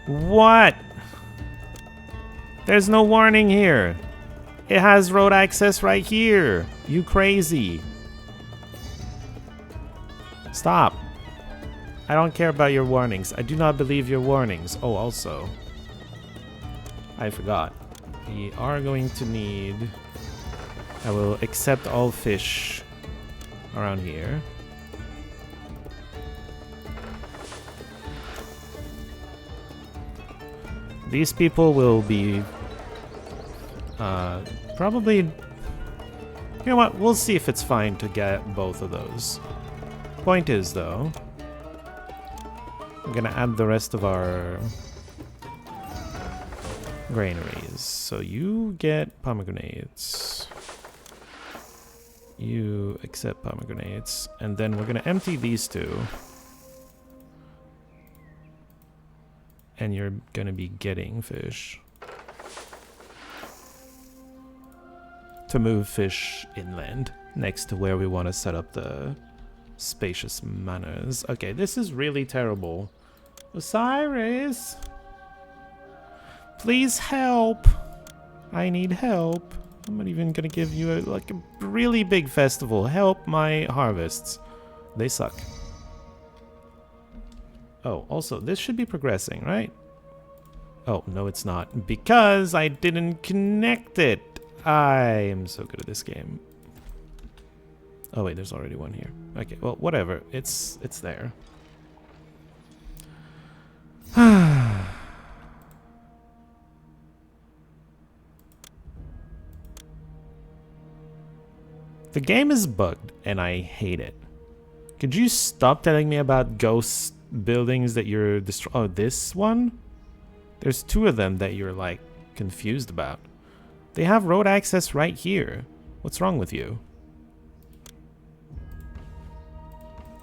What? There's no warning here. It has road access right here. You crazy. Stop. I don't care about your warnings. I do not believe your warnings. Oh, also, I forgot. We are going to need... I will accept all fish around here. These people will be... probably... You know what? We'll see if it's fine to get both of those. Point is, though, I'm gonna add the rest of our granaries. So you get pomegranates. You accept pomegranates. And then we're gonna empty these two. And you're gonna be getting fish. To move fish inland, next to where we want to set up the spacious manors. Okay, this is really terrible. Osiris! Please help! I need help. I'm not even gonna give you like a really big festival. Help my harvests. They suck. Oh, also, this should be progressing, right? Oh, no, it's not. Because I didn't connect it. I am so good at this game. Oh, wait, there's already one here. Okay, well, whatever. It's there. The game is bugged, and I hate it. Could you stop telling me about ghost buildings that you're destroying? Oh, this one? There's two of them that you're, like, confused about. They have road access right here. What's wrong with you?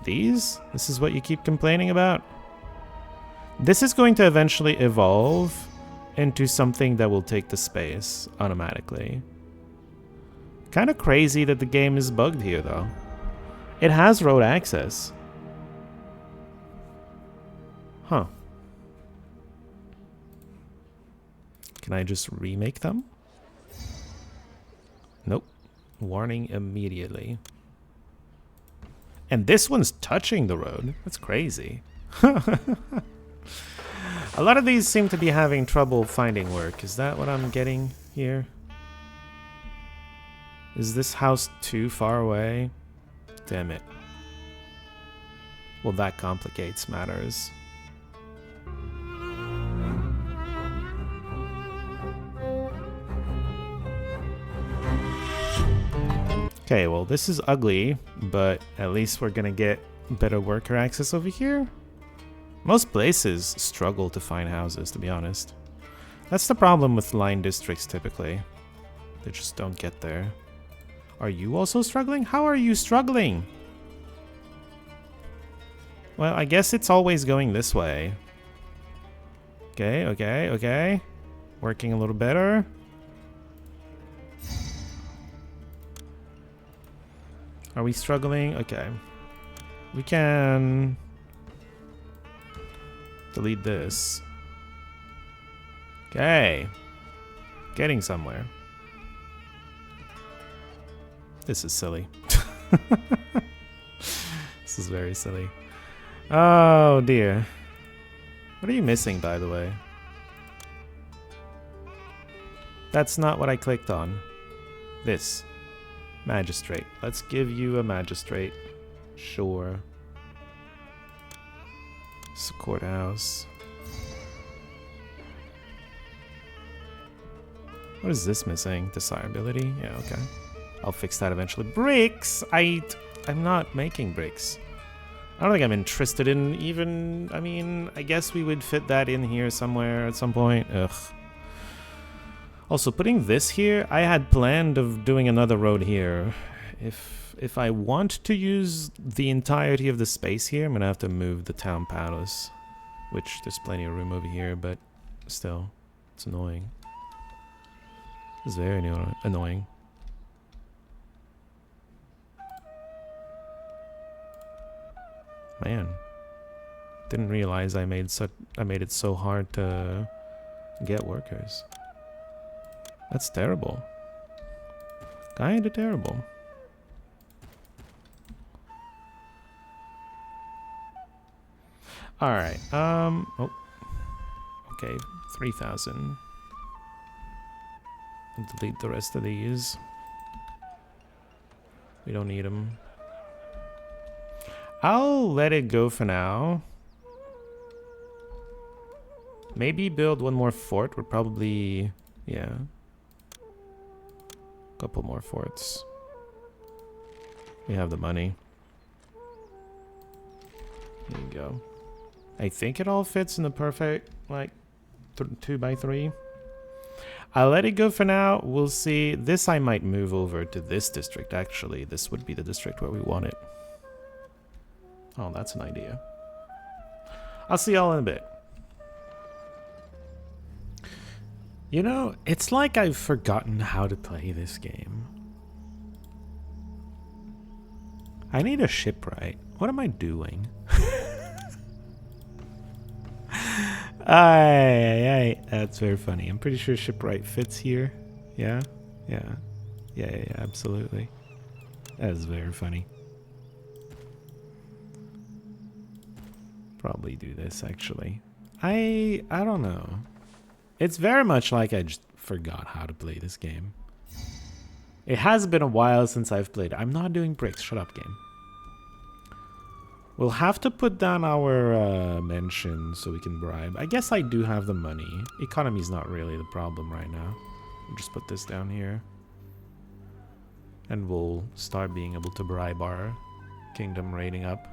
These? This is what you keep complaining about? This is going to eventually evolve into something that will take the space automatically. Kind of crazy that the game is bugged here, though. It has road access. Huh. Can I just remake them? Nope. Warning immediately. And this one's touching the road. That's crazy. A lot of these seem to be having trouble finding work. Is that what I'm getting here? Is this house too far away? Damn it. Well, that complicates matters. Okay, well, this is ugly, but at least we're gonna get better worker access over here. Most places struggle to find houses, to be honest. That's the problem with line districts, typically. They just don't get there. Are you also struggling? How are you struggling? Well, I guess it's always going this way. Okay, okay, okay. Working a little better. Are we struggling? Okay. We can delete this. Okay. Getting somewhere. This is silly. This is very silly. Oh dear. What are you missing, by the way? That's not what I clicked on. This. Magistrate. Let's give you a magistrate. Sure. It's a courthouse. What is this missing? Desirability? Yeah, okay. I'll fix that eventually. Bricks! I'm not making bricks. I don't think I'm interested in even... I mean, I guess we would fit that in here somewhere at some point. Ugh. Also, putting this here, I had planned of doing another road here. If I want to use the entirety of the space here, I'm gonna have to move the town palace. Which, there's plenty of room over here, but still, it's annoying. It's very annoying. Man, didn't realize I made it so hard to get workers. That's terrible. Kinda terrible. Alright, oh. Okay, 3,000. Delete the rest of these. We don't need them. I'll let it go for now. Maybe build one more fort would probably... yeah. Couple more forts. We have the money. There you go. I think it all fits in the perfect, like, 2x3. I'll let it go for now. We'll see. This I might move over to this district, actually. This would be the district where we want it. Oh, that's an idea. I'll see y'all in a bit. You know, it's like I've forgotten how to play this game. I need a shipwright. What am I doing? Aye, that's very funny. I'm pretty sure shipwright fits here. Yeah? Yeah, absolutely. That is very funny. probably do this, actually. I don't know. It's very much like I just forgot how to play this game. It has been a while since I've played. I'm not doing bricks. Shut up, game. We'll have to put down our mention so we can bribe. I guess I do have the money. Economy's not really the problem right now. We'll just put this down here. And we'll start being able to bribe our kingdom rating up.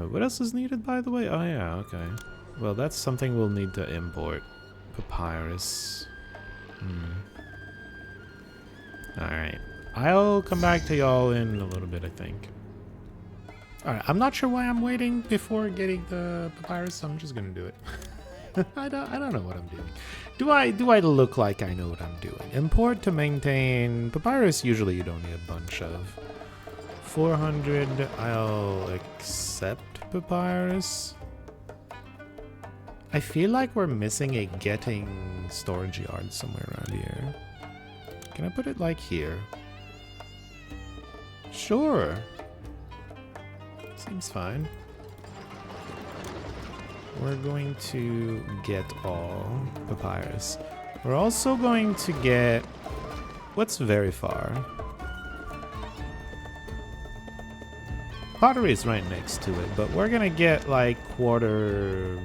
What else is needed, by the way? Oh, yeah, okay. Well, that's something we'll need to import. Papyrus. Alright. I'll come back to y'all in a little bit, I think. Alright, I'm not sure why I'm waiting before getting the papyrus, so I'm just gonna do it. I don't know what I'm doing. Do I look like I know what I'm doing? Import to maintain papyrus. Usually you don't need a bunch of. 400. I'll accept papyrus. I feel like we're missing a getting storage yard somewhere around here. Can I put it like here? Sure. Seems fine. We're going to get all papyrus. We're also going to get... What's very far? Pottery is right next to it, but we're gonna get like quarter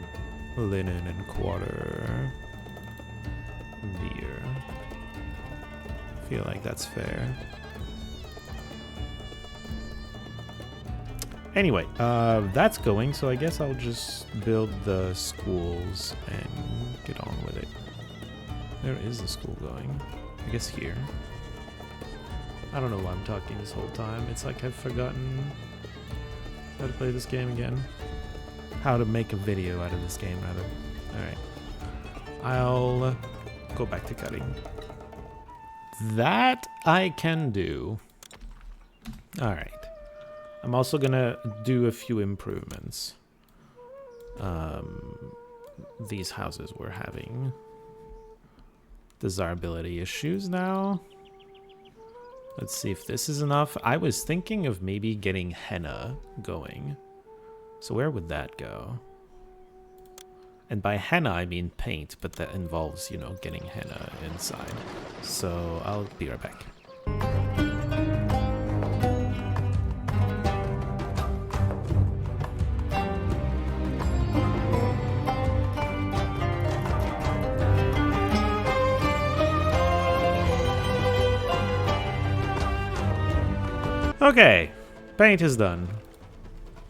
linen and quarter beer. I feel like that's fair. Anyway, that's going, so I guess I'll just build the schools and get on with it. Where is the school going? I guess here. I don't know why I'm talking this whole time. It's like I've forgotten how to play this game again. How to make a video out of this game, rather. Alright. I'll go back to cutting. That I can do. Alright. I'm also gonna do a few improvements. These houses were having desirability issues now. Let's see if this is enough. I was thinking of maybe getting henna going. So where would that go? And by henna, I mean paint, but that involves, you know, getting henna inside. So I'll be right back. Okay, paint is done.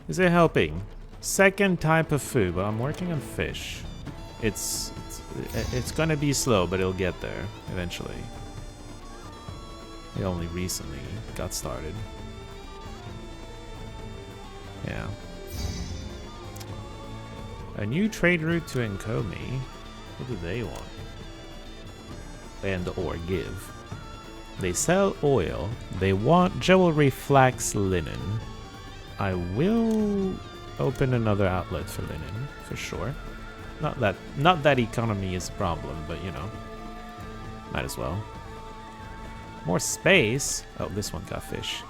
Is it helping? Second type of food, but I'm working on fish. It's gonna be slow, but it'll get there eventually. It only recently got started. Yeah. A new trade route to Nkomi. What do they want? And or give. They sell oil. They want jewelry, flax, linen. I will open another outlet for linen, for sure. Not that economy is a problem, but you know, might as well. More space. Oh, this one got fish.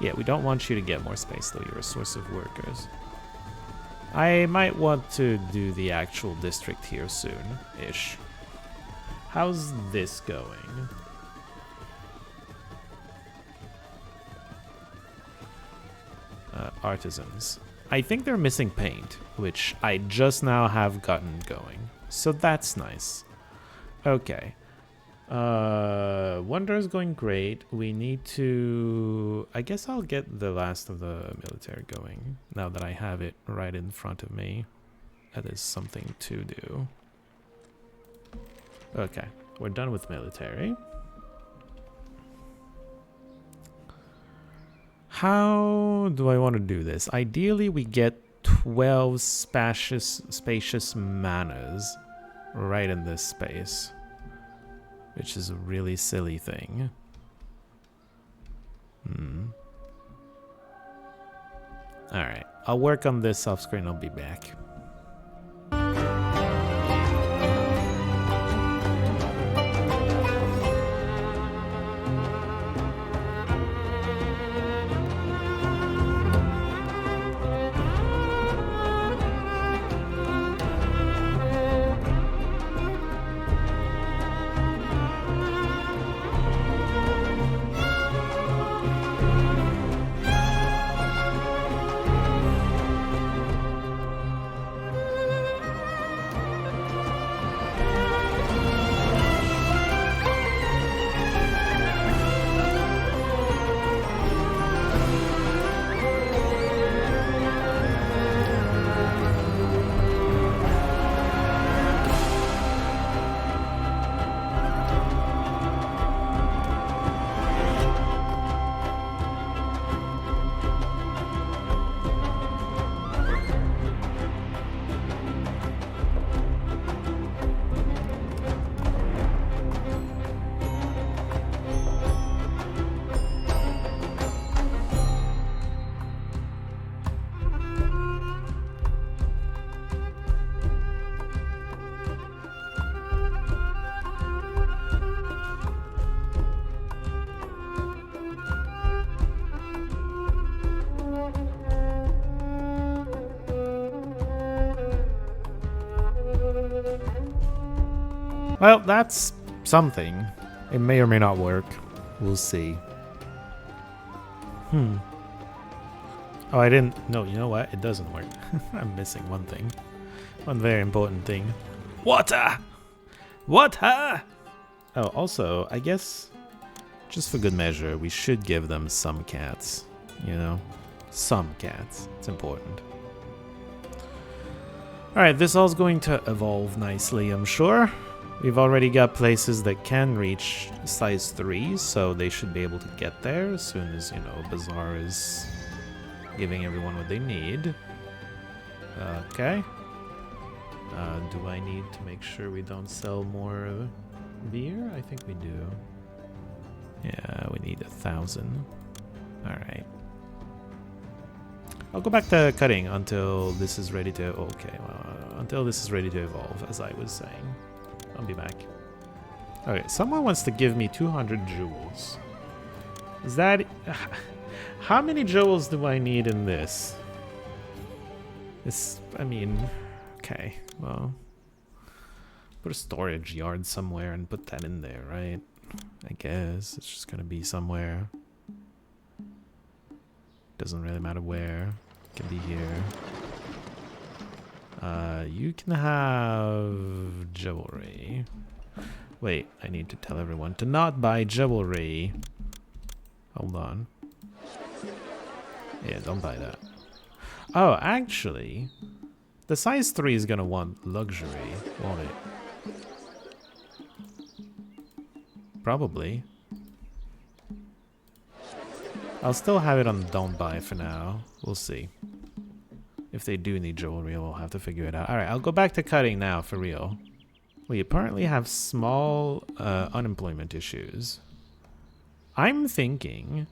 Yeah, we don't want you to get more space though. You're a source of workers. I might want to do the actual district here soon-ish. How's this going? Artisans. I think they're missing paint, which I just now have gotten going. So that's nice. Okay. Wonder is going great. We need to... I guess I'll get the last of the military going, now that I have it right in front of me. That is something to do. Okay, we're done with military. How do I want to do this? Ideally, we get 12 spacious manors right in this space, which is a really silly thing. Alright, I'll work on this off screen. I'll be back. Well, that's something. It may or may not work. We'll see. Oh, I didn't... No, you know what? It doesn't work. I'm missing one thing. One very important thing. Water! Water! Oh, also, I guess, just for good measure, we should give them some cats. You know? Some cats. It's important. Alright, this all's going to evolve nicely, I'm sure. We've already got places that can reach size 3, so they should be able to get there as soon as, you know, Bazaar is giving everyone what they need. Okay. Do I need to make sure we don't sell more beer? I think we do. Yeah, we need 1,000. Alright. I'll go back to cutting until this is ready to... Okay, well, until this is ready to evolve, as I was saying. I'll be back. Okay, someone wants to give me 200 jewels. Is that... How many jewels do I need in this? This... I mean... Okay, well... Put a storage yard somewhere and put that in there, right? I guess. It's just gonna be somewhere. Doesn't really matter where. It can be here. You can have jewelry. Wait, I need to tell everyone to not buy jewelry. Hold on. Yeah, don't buy that. Oh, actually, the size 3 is gonna want luxury, won't it? Probably. I'll still have it on don't buy for now. We'll see. If they do need jewelry, we'll have to figure it out. Alright, I'll go back to cutting now, for real. We apparently have small unemployment issues. I'm thinking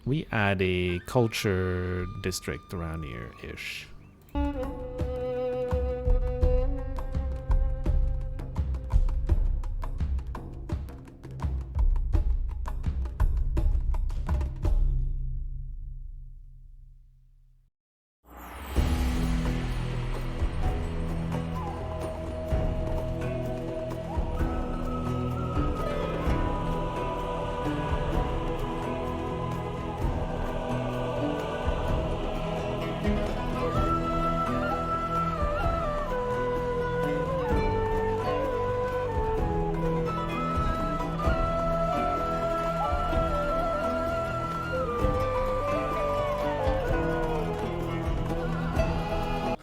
we add a culture district around here-ish.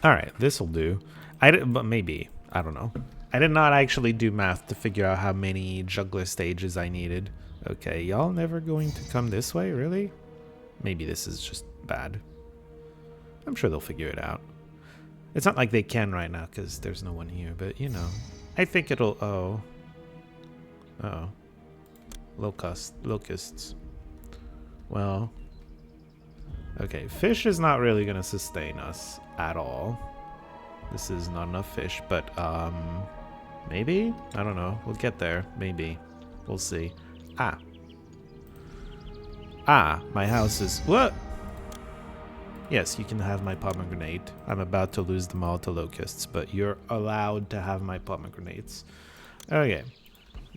Alright, this'll do. But maybe. I don't know. I did not actually do math to figure out how many juggler stages I needed. Okay, y'all never going to come this way, really? Maybe this is just bad. I'm sure they'll figure it out. It's not like they can right now, because there's no one here, but, you know. I think it'll... Oh. Uh-oh. Locusts. Well... Okay, fish is not really going to sustain us at all. This is not enough fish, but, maybe? I don't know. We'll get there. Maybe. We'll see. Ah. Ah, my house is... What? Yes, you can have my pomegranate. I'm about to lose them all to locusts, but you're allowed to have my pomegranates. Okay.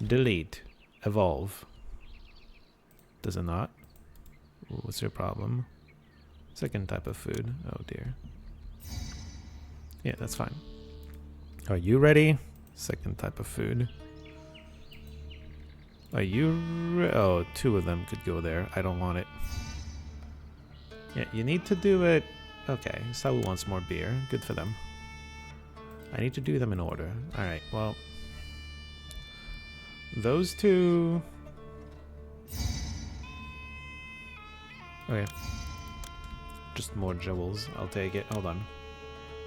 Delete. Evolve. Does it not? What's your problem? Second type of food. Oh dear. Yeah, that's fine. Are you ready? Second type of food. Are you oh, 2 of them could go there. I don't want it. Yeah, you need to do it. Okay, Saul wants more beer. Good for them. I need to do them in order. Alright, well. Those 2. Okay. Just more jewels. I'll take it. Hold on.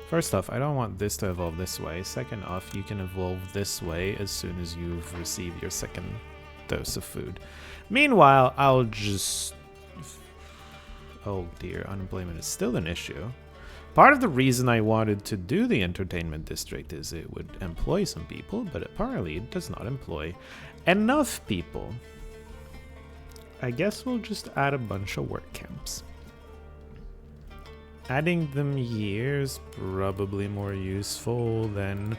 First off, I don't want this to evolve this way. Second off, you can evolve this way as soon as you've received your second dose of food. Meanwhile, I'll just... Oh dear, unemployment is still an issue. Part of the reason I wanted to do the entertainment district is it would employ some people, but apparently it does not employ enough people. I guess we'll just add a bunch of work camps. Adding them here is probably more useful than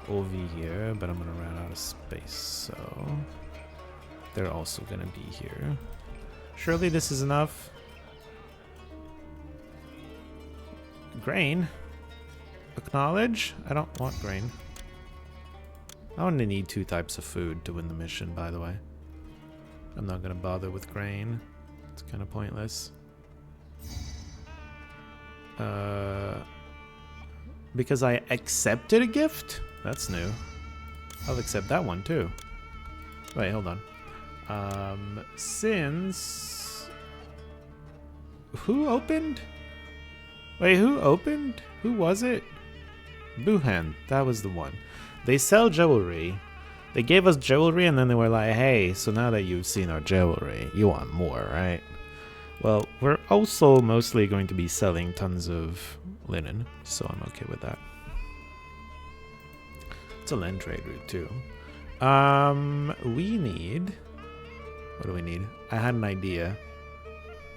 over here, but I'm gonna run out of space, so they're also gonna be here. Surely this is enough. Grain. Acknowledge? I don't want grain. I only need 2 types of food to win the mission, by the way. I'm not gonna bother with grain. It's kind of pointless. Because I accepted a gift? That's new. I'll accept that one too. Wait, hold on. Since... Who opened? Wait, who opened? Who was it? Buhan. That was the one. They sell jewelry. They gave us jewelry and then they were like, hey, so now that you've seen our jewelry, you want more, right? Well, we're also mostly going to be selling tons of linen, so I'm okay with that. It's a land trade route too. We need... What do we need? I had an idea.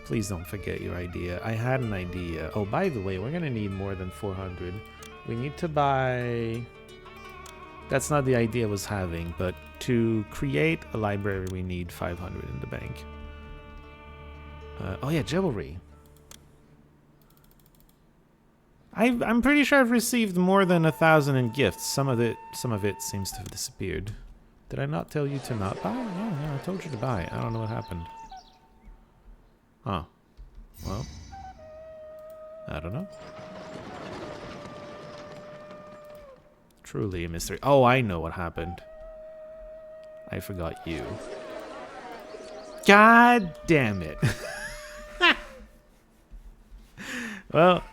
Please don't forget your idea. I had an idea. Oh, by the way, we're gonna need more than 400. We need to buy... That's not the idea I was having, but to create a library, we need 500 in the bank. Oh yeah, jewelry. I'm pretty sure I've received more than 1,000 in gifts. Some of it seems to have disappeared. Did I not tell you to not buy? Yeah, I told you to buy. I don't know what happened. Huh. Well, I don't know. Truly a mystery. Oh, I know what happened. I forgot you. God damn it. Well,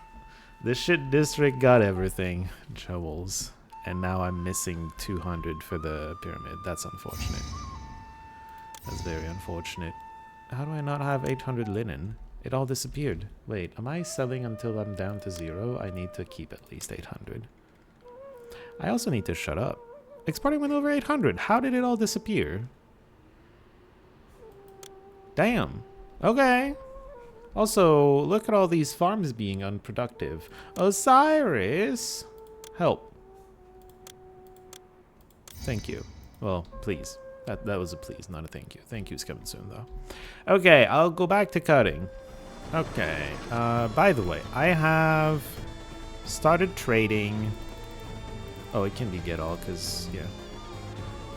the shit district got everything. Jewels. And now I'm missing 200 for the pyramid. That's unfortunate. That's very unfortunate. How do I not have 800 linen? It all disappeared. Wait, am I selling until I'm down to 0? I need to keep at least 800. I also need to shut up. Exporting went over 800. How did it all disappear? Damn. Okay. Also, look at all these farms being unproductive. Osiris! Help. Thank you. Well, please. That was a please, not a thank you. Thank you's coming soon, though. Okay, I'll go back to cutting. Okay. By the way, I have started trading... Oh, it can be get all, because, yeah.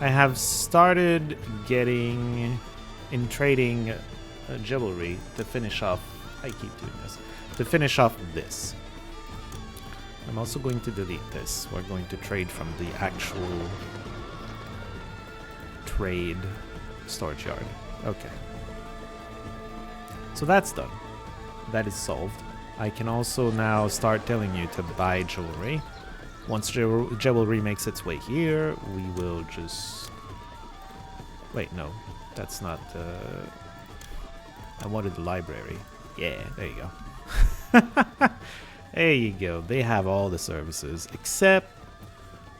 I have started getting... in trading jewelry to finish off... I keep doing this. To finish off this. I'm also going to delete this. We're going to trade from the actual trade storage yard. Okay. So that's done. That is solved. I can also now start telling you to buy jewelry. Once jewelry makes its way here, we will just... Wait, no. That's not... I wanted the library. Yeah, there you go. There you go. They have all the services, except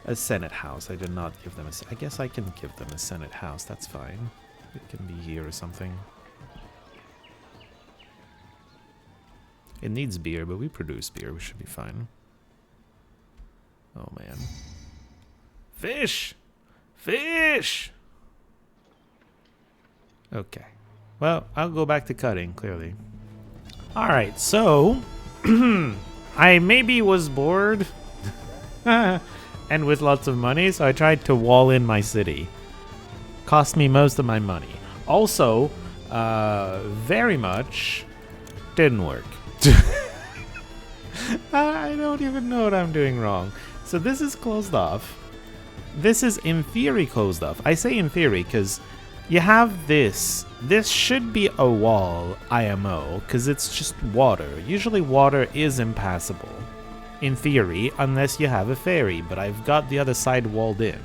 a Senate house. I did not give them a... I guess I can give them a Senate house. That's fine. It can be here or something. It needs beer, but we produce beer. We should be fine. Oh, man. Fish! Fish! Okay. Well, I'll go back to cutting, clearly. Alright, so... I maybe was bored. And with lots of money, so I tried to wall in my city. Cost me most of my money. Also, very much didn't work. I don't even know what I'm doing wrong. So this is closed off. This is in theory closed off. I say in theory because you have this. This should be a wall, IMO, because it's just water. Usually water is impassable. In theory, unless you have a ferry, but I've got the other side walled in.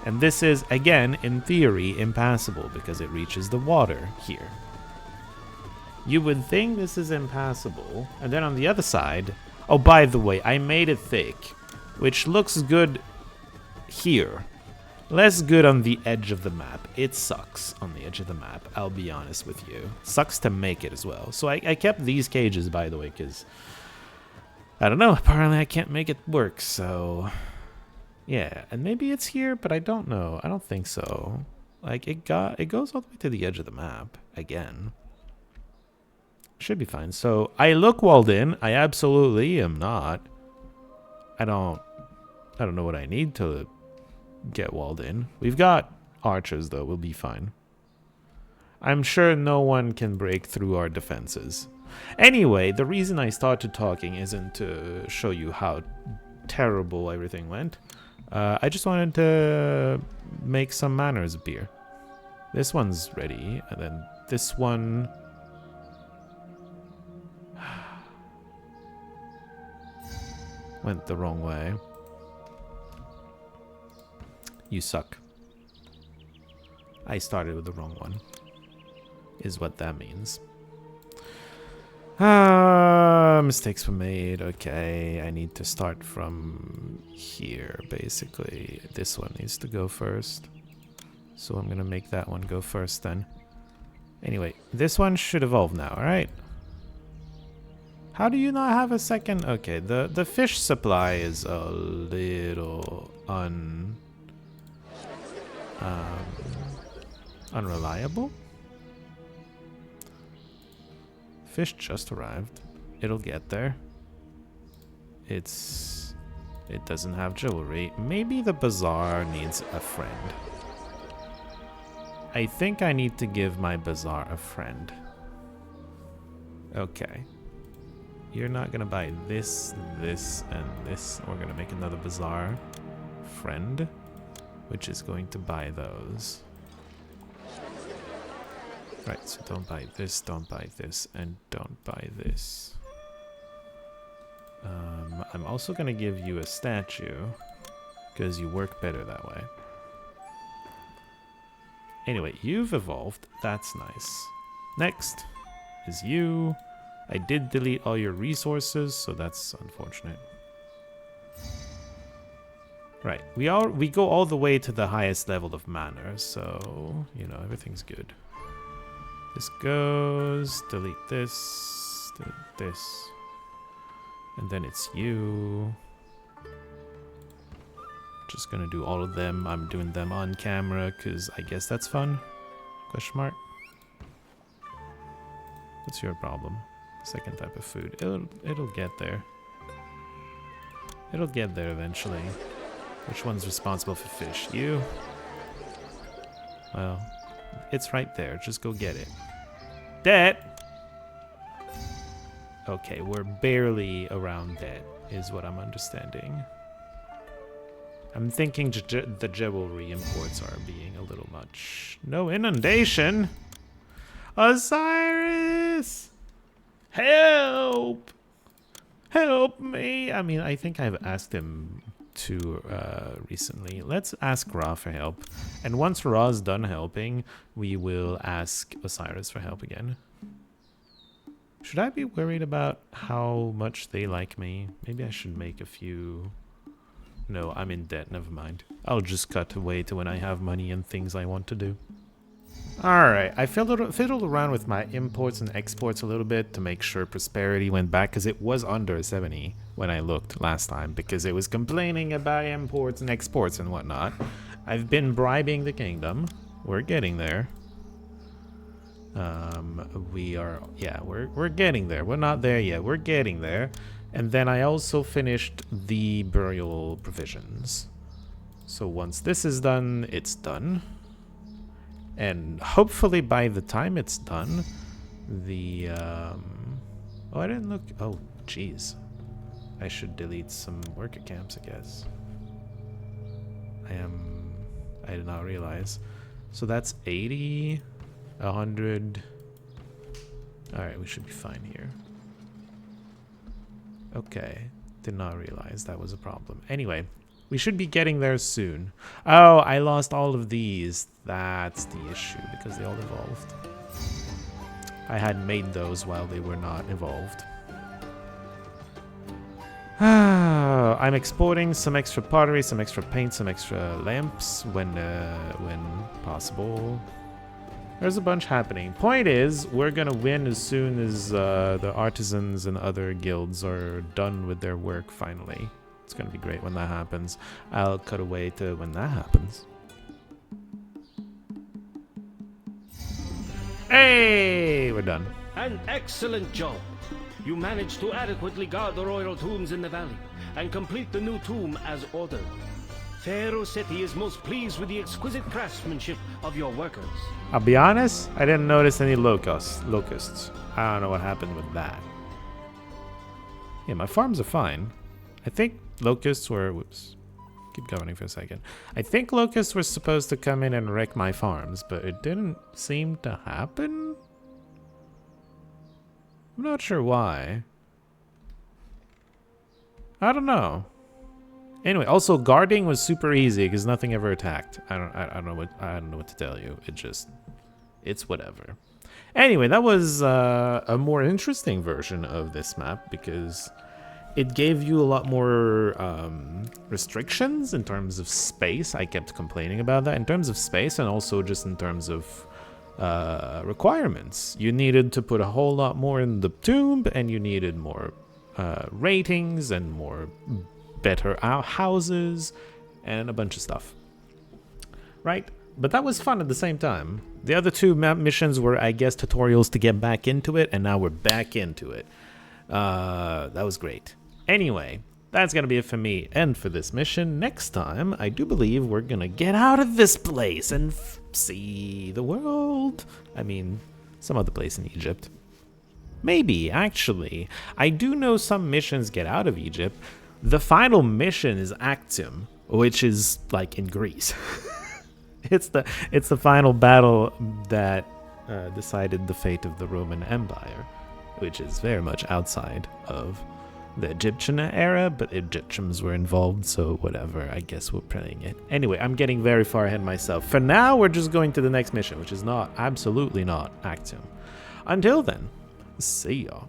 And this is, again, in theory, impassable because it reaches the water here. You would think this is impassable, and then on the other side... Oh, by the way, I made it thick, which looks good here. Less good on the edge of the map. It sucks on the edge of the map, I'll be honest with you. Sucks to make it as well. So I kept these cages, by the way, because... I don't know, apparently I can't make it work, so... Yeah, and maybe it's here, but I don't know. I don't think so. Like, it goes all the way to the edge of the map again. Should be fine. So, I look walled in. I absolutely am not. I don't know what I need to get walled in. We've got archers, though. We'll be fine. I'm sure no one can break through our defenses. Anyway, the reason I started talking isn't to show you how terrible everything went. I just wanted to make some manners appear. This one's ready, and then this one... went the wrong way. You suck. I started with the wrong one. Is what that means. Mistakes were made. Okay, I need to start from here, basically. This one needs to go first. So I'm gonna make that one go first then. Anyway, this one should evolve now, alright? How do you not have a second? Okay, the fish supply is a little unreliable. Fish just arrived. It'll get there. It doesn't have jewelry. Maybe the bazaar needs a friend. I think I need to give my bazaar a friend. Okay. You're not gonna buy this, this, and this. We're gonna make another bazaar friend, which is going to buy those. Right, so don't buy this, and don't buy this. I'm also gonna give you a statue, because you work better that way. Anyway, you've evolved. That's nice. Next is you. I did delete all your resources, so that's unfortunate. Right, we go all the way to the highest level of manners, so, you know, everything's good. This goes, delete this, and then it's you. Just gonna do all of them. I'm doing them on camera, because I guess that's fun. Question mark. What's your problem? Second type of food. It'll get there. It'll get there eventually. Which one's responsible for fish? You? Well, it's right there. Just go get it. Debt! Okay, we're barely around debt, is what I'm understanding. I'm thinking the jewelry imports are being a little much. No inundation! Osiris! Help! Help me! I mean, I think I've asked him to recently. Let's ask Ra for help. And once Ra's done helping, we will ask Osiris for help again. Should I be worried about how much they like me? Maybe I should make a few... No, I'm in debt, never mind. I'll just cut away to when I have money and things I want to do. Alright, I fiddled around with my imports and exports a little bit to make sure prosperity went back, because it was under 70 when I looked last time, because it was complaining about imports and exports and whatnot. I've been bribing the kingdom. We're getting there. We're getting there. We're not there yet. We're getting there. And then I also finished the burial provisions. So once this is done, it's done. And hopefully by the time it's done, the, oh, I didn't look, oh, jeez. I should delete some worker camps, I guess. I did not realize. So that's 80, 100. All right, we should be fine here. Okay, did not realize that was a problem. Anyway, we should be getting there soon. Oh, I lost all of these. That's the issue, because they all evolved. I had made those while they were not evolved. I'm exporting some extra pottery, some extra paint, some extra lamps when possible. There's a bunch happening. Point is, we're gonna win as soon as the artisans and other guilds are done with their work finally. It's gonna be great when that happens. I'll cut away to when that happens. Hey, we're done. An excellent job. You managed to adequately guard the royal tombs in the valley and complete the new tomb as ordered. Pharaoh Seti is most pleased with the exquisite craftsmanship of your workers. I'll be honest, I didn't notice any locusts. I don't know what happened with that. Yeah, my farms are fine. I think locusts were... Whoops. Keep going for a second. I think locusts were supposed to come in and wreck my farms, but it didn't seem to happen? I'm not sure why. I don't know. Anyway, also guarding was super easy because nothing ever attacked. I don't know what to tell you. It's whatever. Anyway, that was a more interesting version of this map because it gave you a lot more restrictions in terms of space. I kept complaining about that in terms of space and also just in terms of requirements. You needed to put a whole lot more in the tomb, and you needed more ratings and more better houses and a bunch of stuff, right? But that was fun at the same time. The other two map missions were, I guess, tutorials to get back into it, and now we're back into it. That was great. Anyway, that's gonna be it for me and for this mission. Next time, I do believe we're gonna get out of this place and see the world. I mean, some other place in Egypt. Maybe, actually. I do know some missions get out of Egypt. The final mission is Actium, which is like in Greece. It's the final battle that decided the fate of the Roman Empire, which is very much outside of the Egyptian era, but Egyptians were involved, so whatever, I guess we're playing it. Anyway, I'm getting very far ahead myself. For now, we're just going to the next mission, which is absolutely not Actium. Until then, see y'all.